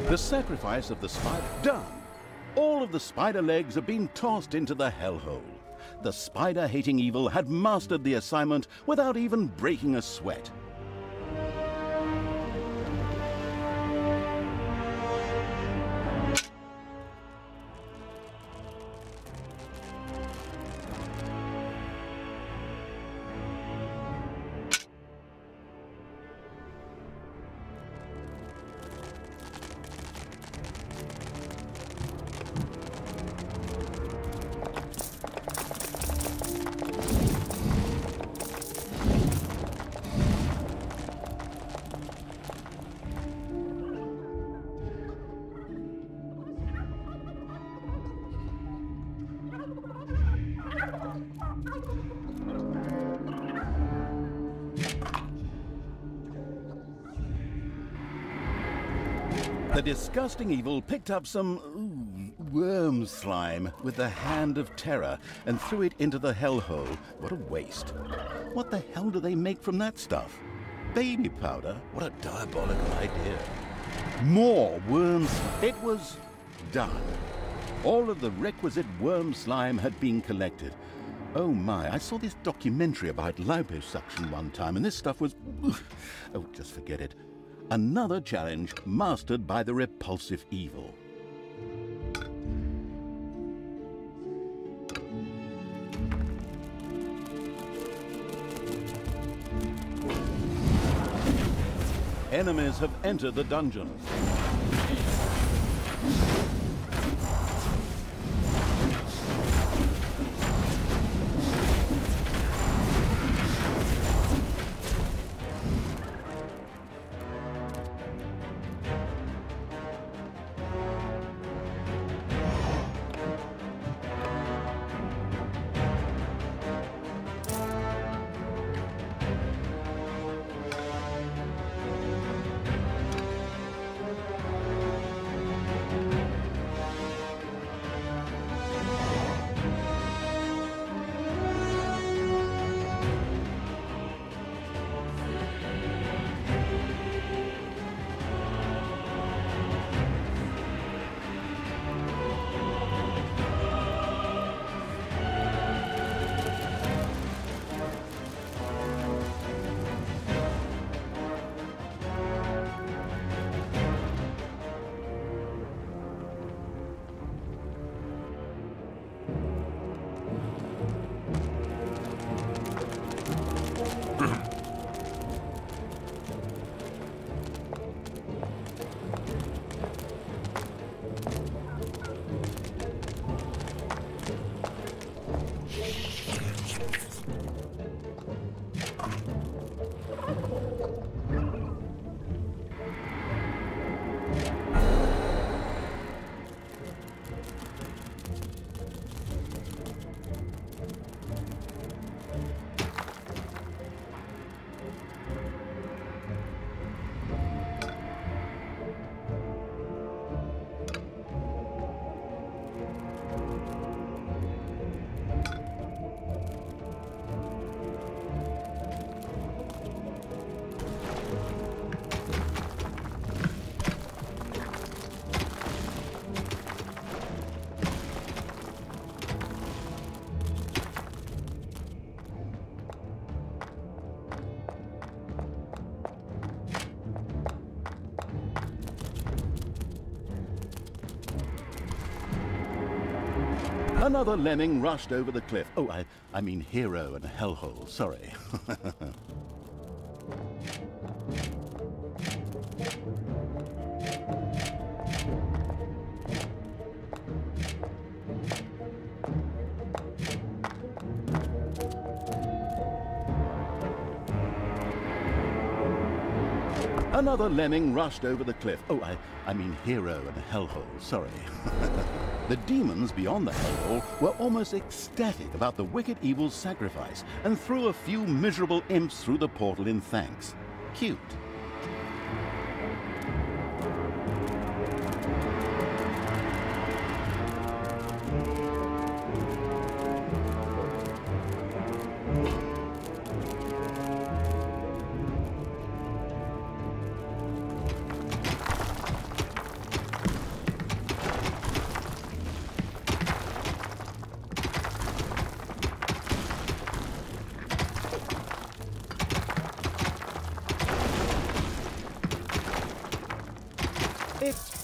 The sacrifice of the spider done. All of the spider legs have been tossed into the hellhole. the spider-hating evil had mastered the assignment without even breaking a sweat. The disgusting evil picked up some worm slime with the hand of terror and threw it into the hellhole. What a waste. What the hell do they make from that stuff? Baby powder? What a diabolical idea. More worms. It was done. All of the requisite worm slime had been collected. Oh my, I saw this documentary about liposuction one time, and this stuff was... Oh, just forget it. Another challenge mastered by the repulsive evil. Enemies have entered the dungeon. Another lemming rushed over the cliff. Oh, I mean hero and hellhole, sorry. Another lemming rushed over the cliff. Oh, I mean hero and hellhole, sorry. The demons beyond the hellhole were almost ecstatic about the wicked evil's sacrifice and threw a few miserable imps through the portal in thanks. Cute.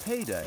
payday.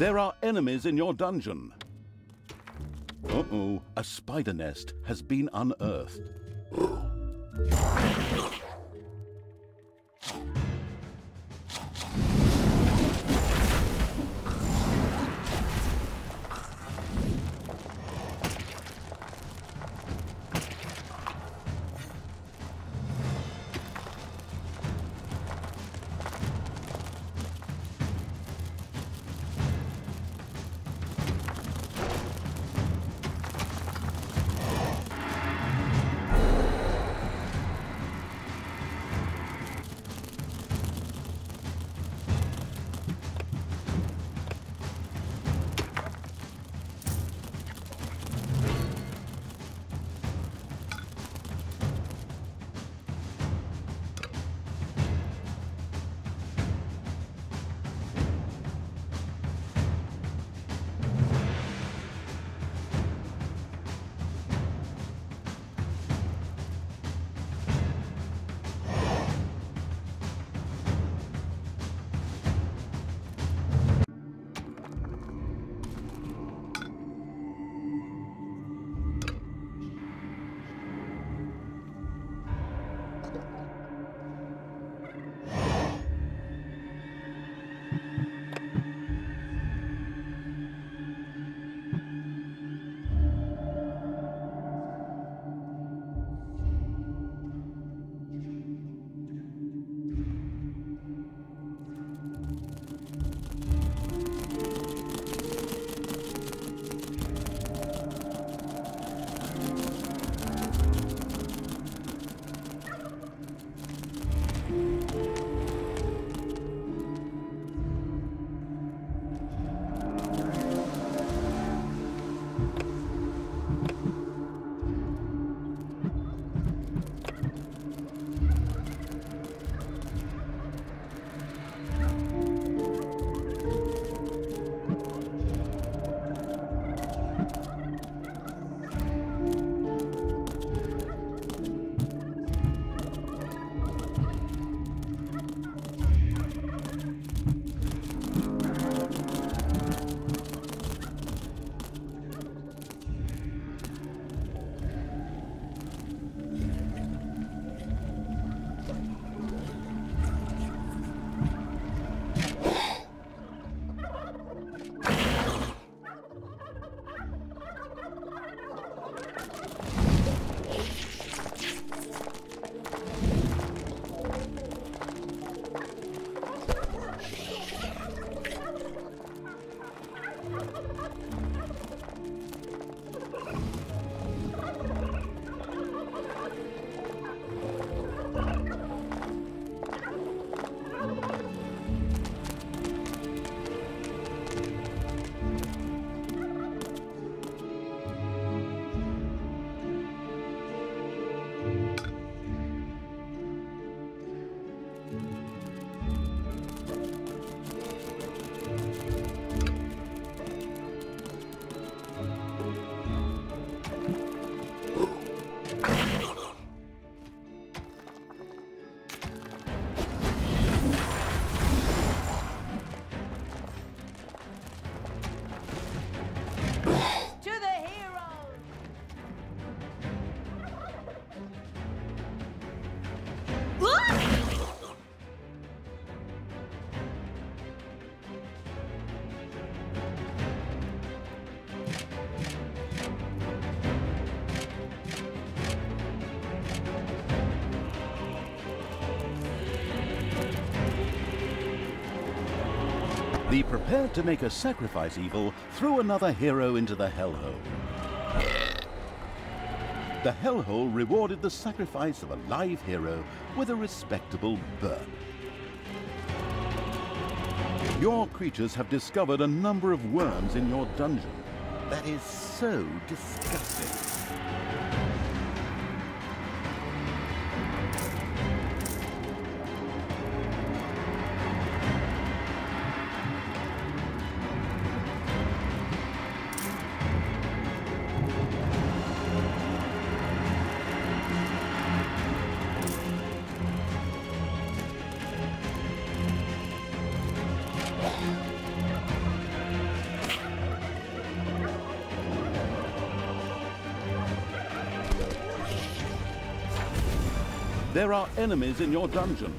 There are enemies in your dungeon. Uh-oh, a spider nest has been unearthed. Be prepared to make a sacrifice evil threw another hero into the hellhole. The hellhole rewarded the sacrifice of a live hero with a respectable birth. Your creatures have discovered a number of worms in your dungeon. That is so disgusting. There are enemies in your dungeon.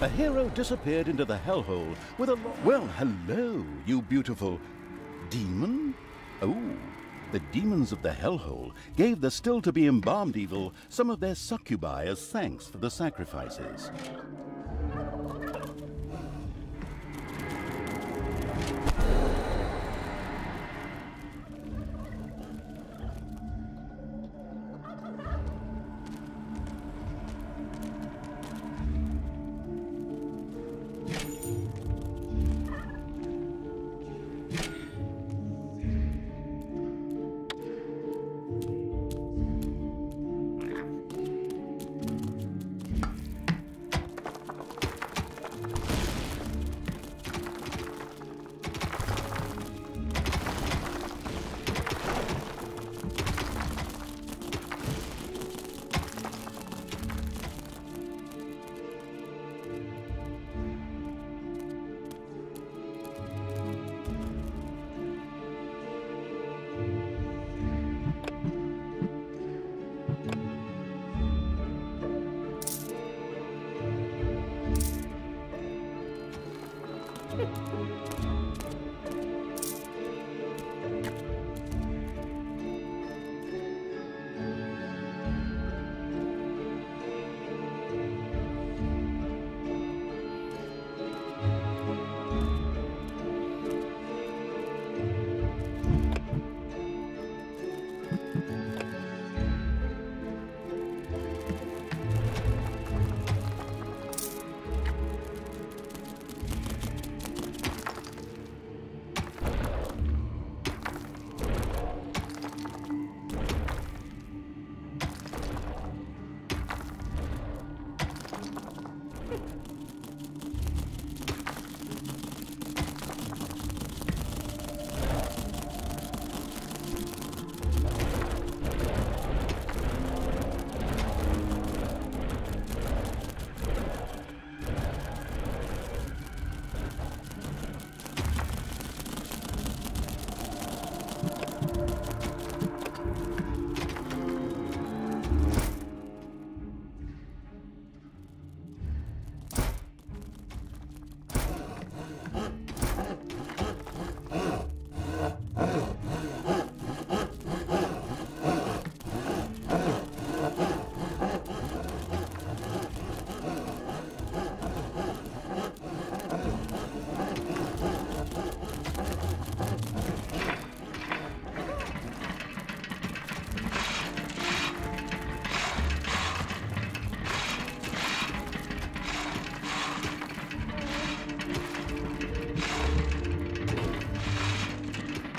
A hero disappeared into the hellhole with a Well, hello, you beautiful demon? Oh, the demons of the hellhole gave the still-to-be embalmed evil some of their succubi as thanks for the sacrifices.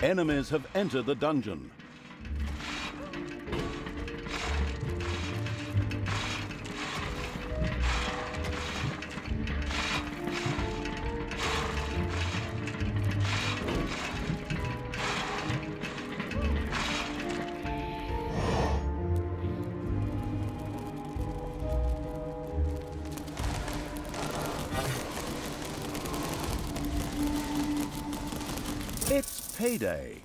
Enemies have entered the dungeon. It's payday.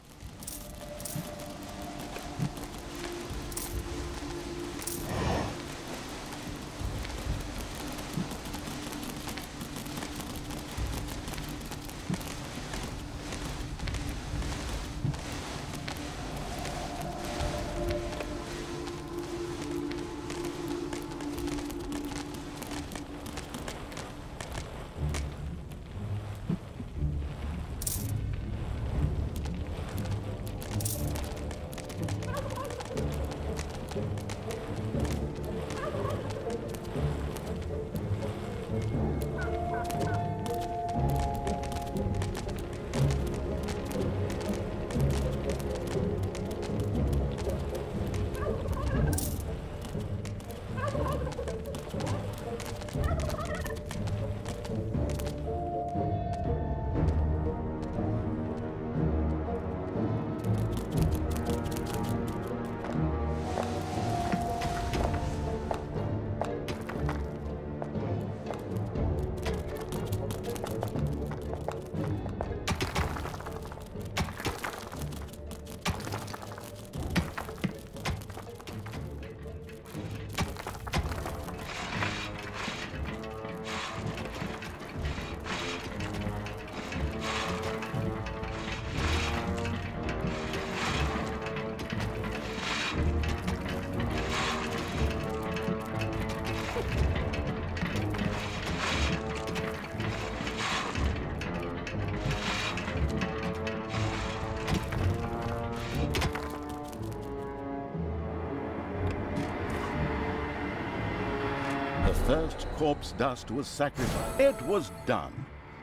The first corpse dust was sacrificed. It was done.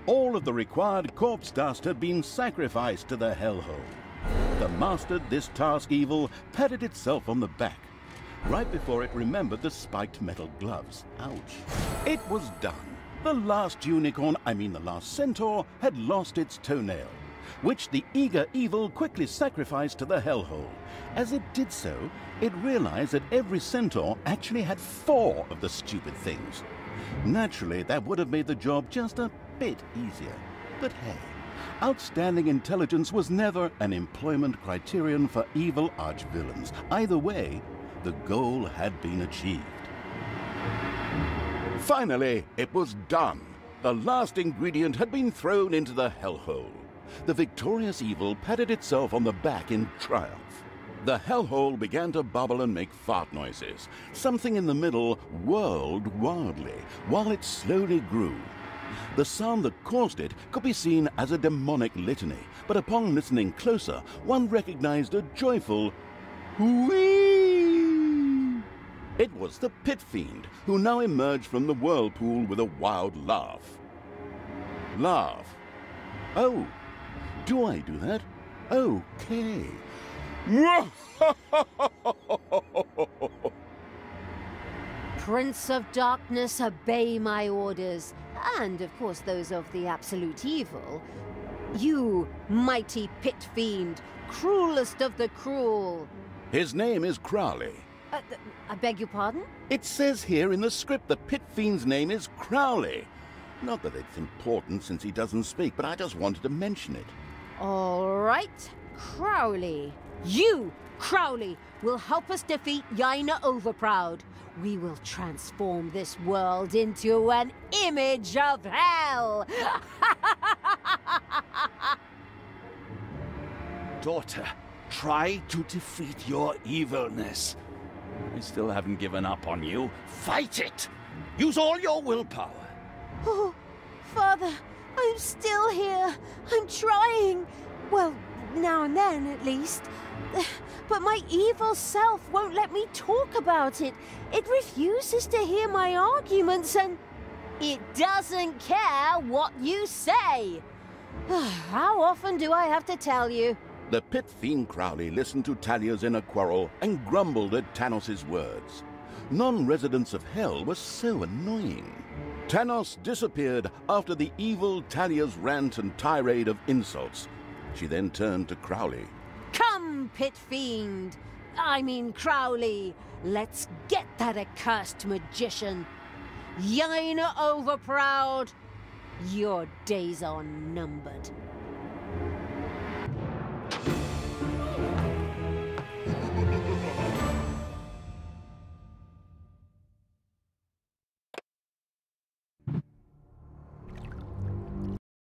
All of the required corpse dust had been sacrificed to the hellhole. The mastered this task evil patted itself on the back, right before it remembered the spiked metal gloves. Ouch. It was done. The last the last centaur had lost its toenail, which the eager evil quickly sacrificed to the hellhole. As it did so, it realized that every centaur actually had 4 of the stupid things. Naturally, that would have made the job just a bit easier. But hey, outstanding intelligence was never an employment criterion for evil archvillains. Either way, the goal had been achieved. Finally, it was done. The last ingredient had been thrown into the hellhole. The victorious evil patted itself on the back in triumph. The hellhole began to bubble and make fart noises. Something in the middle whirled wildly, while it slowly grew. The sound that caused it could be seen as a demonic litany, but upon listening closer, one recognized a joyful whee! It was the pit fiend, who now emerged from the whirlpool with a wild laugh. Laugh. Oh, do I do that? Okay. Prince of Darkness, obey my orders, and of course those of the absolute evil. You, mighty pit fiend, cruelest of the cruel. His name is Crowley. I beg your pardon? It says here in the script the pit fiend's name is Crowley. Not that it's important since he doesn't speak, but I just wanted to mention it. All right, Crowley. You, Crowley, will help us defeat Yaina Overproud. We will transform this world into an image of hell! Daughter, try to defeat your evilness. I still haven't given up on you. Fight it! Use all your willpower. Oh, Father, I'm still here. I'm trying. Well, now and then, at least. But my evil self won't let me talk about it. It refuses to hear my arguments and it doesn't care what you say. How often do I have to tell you? The pit fiend Crowley listened to Talia's inner quarrel and grumbled at Tanos's words. Non-residents of Hell were so annoying. Tanos disappeared after the evil Talia's rant and tirade of insults. She then turned to Crowley. Come, pit fiend! I mean Crowley! Let's get that accursed magician! Yine overproud! Your days are numbered.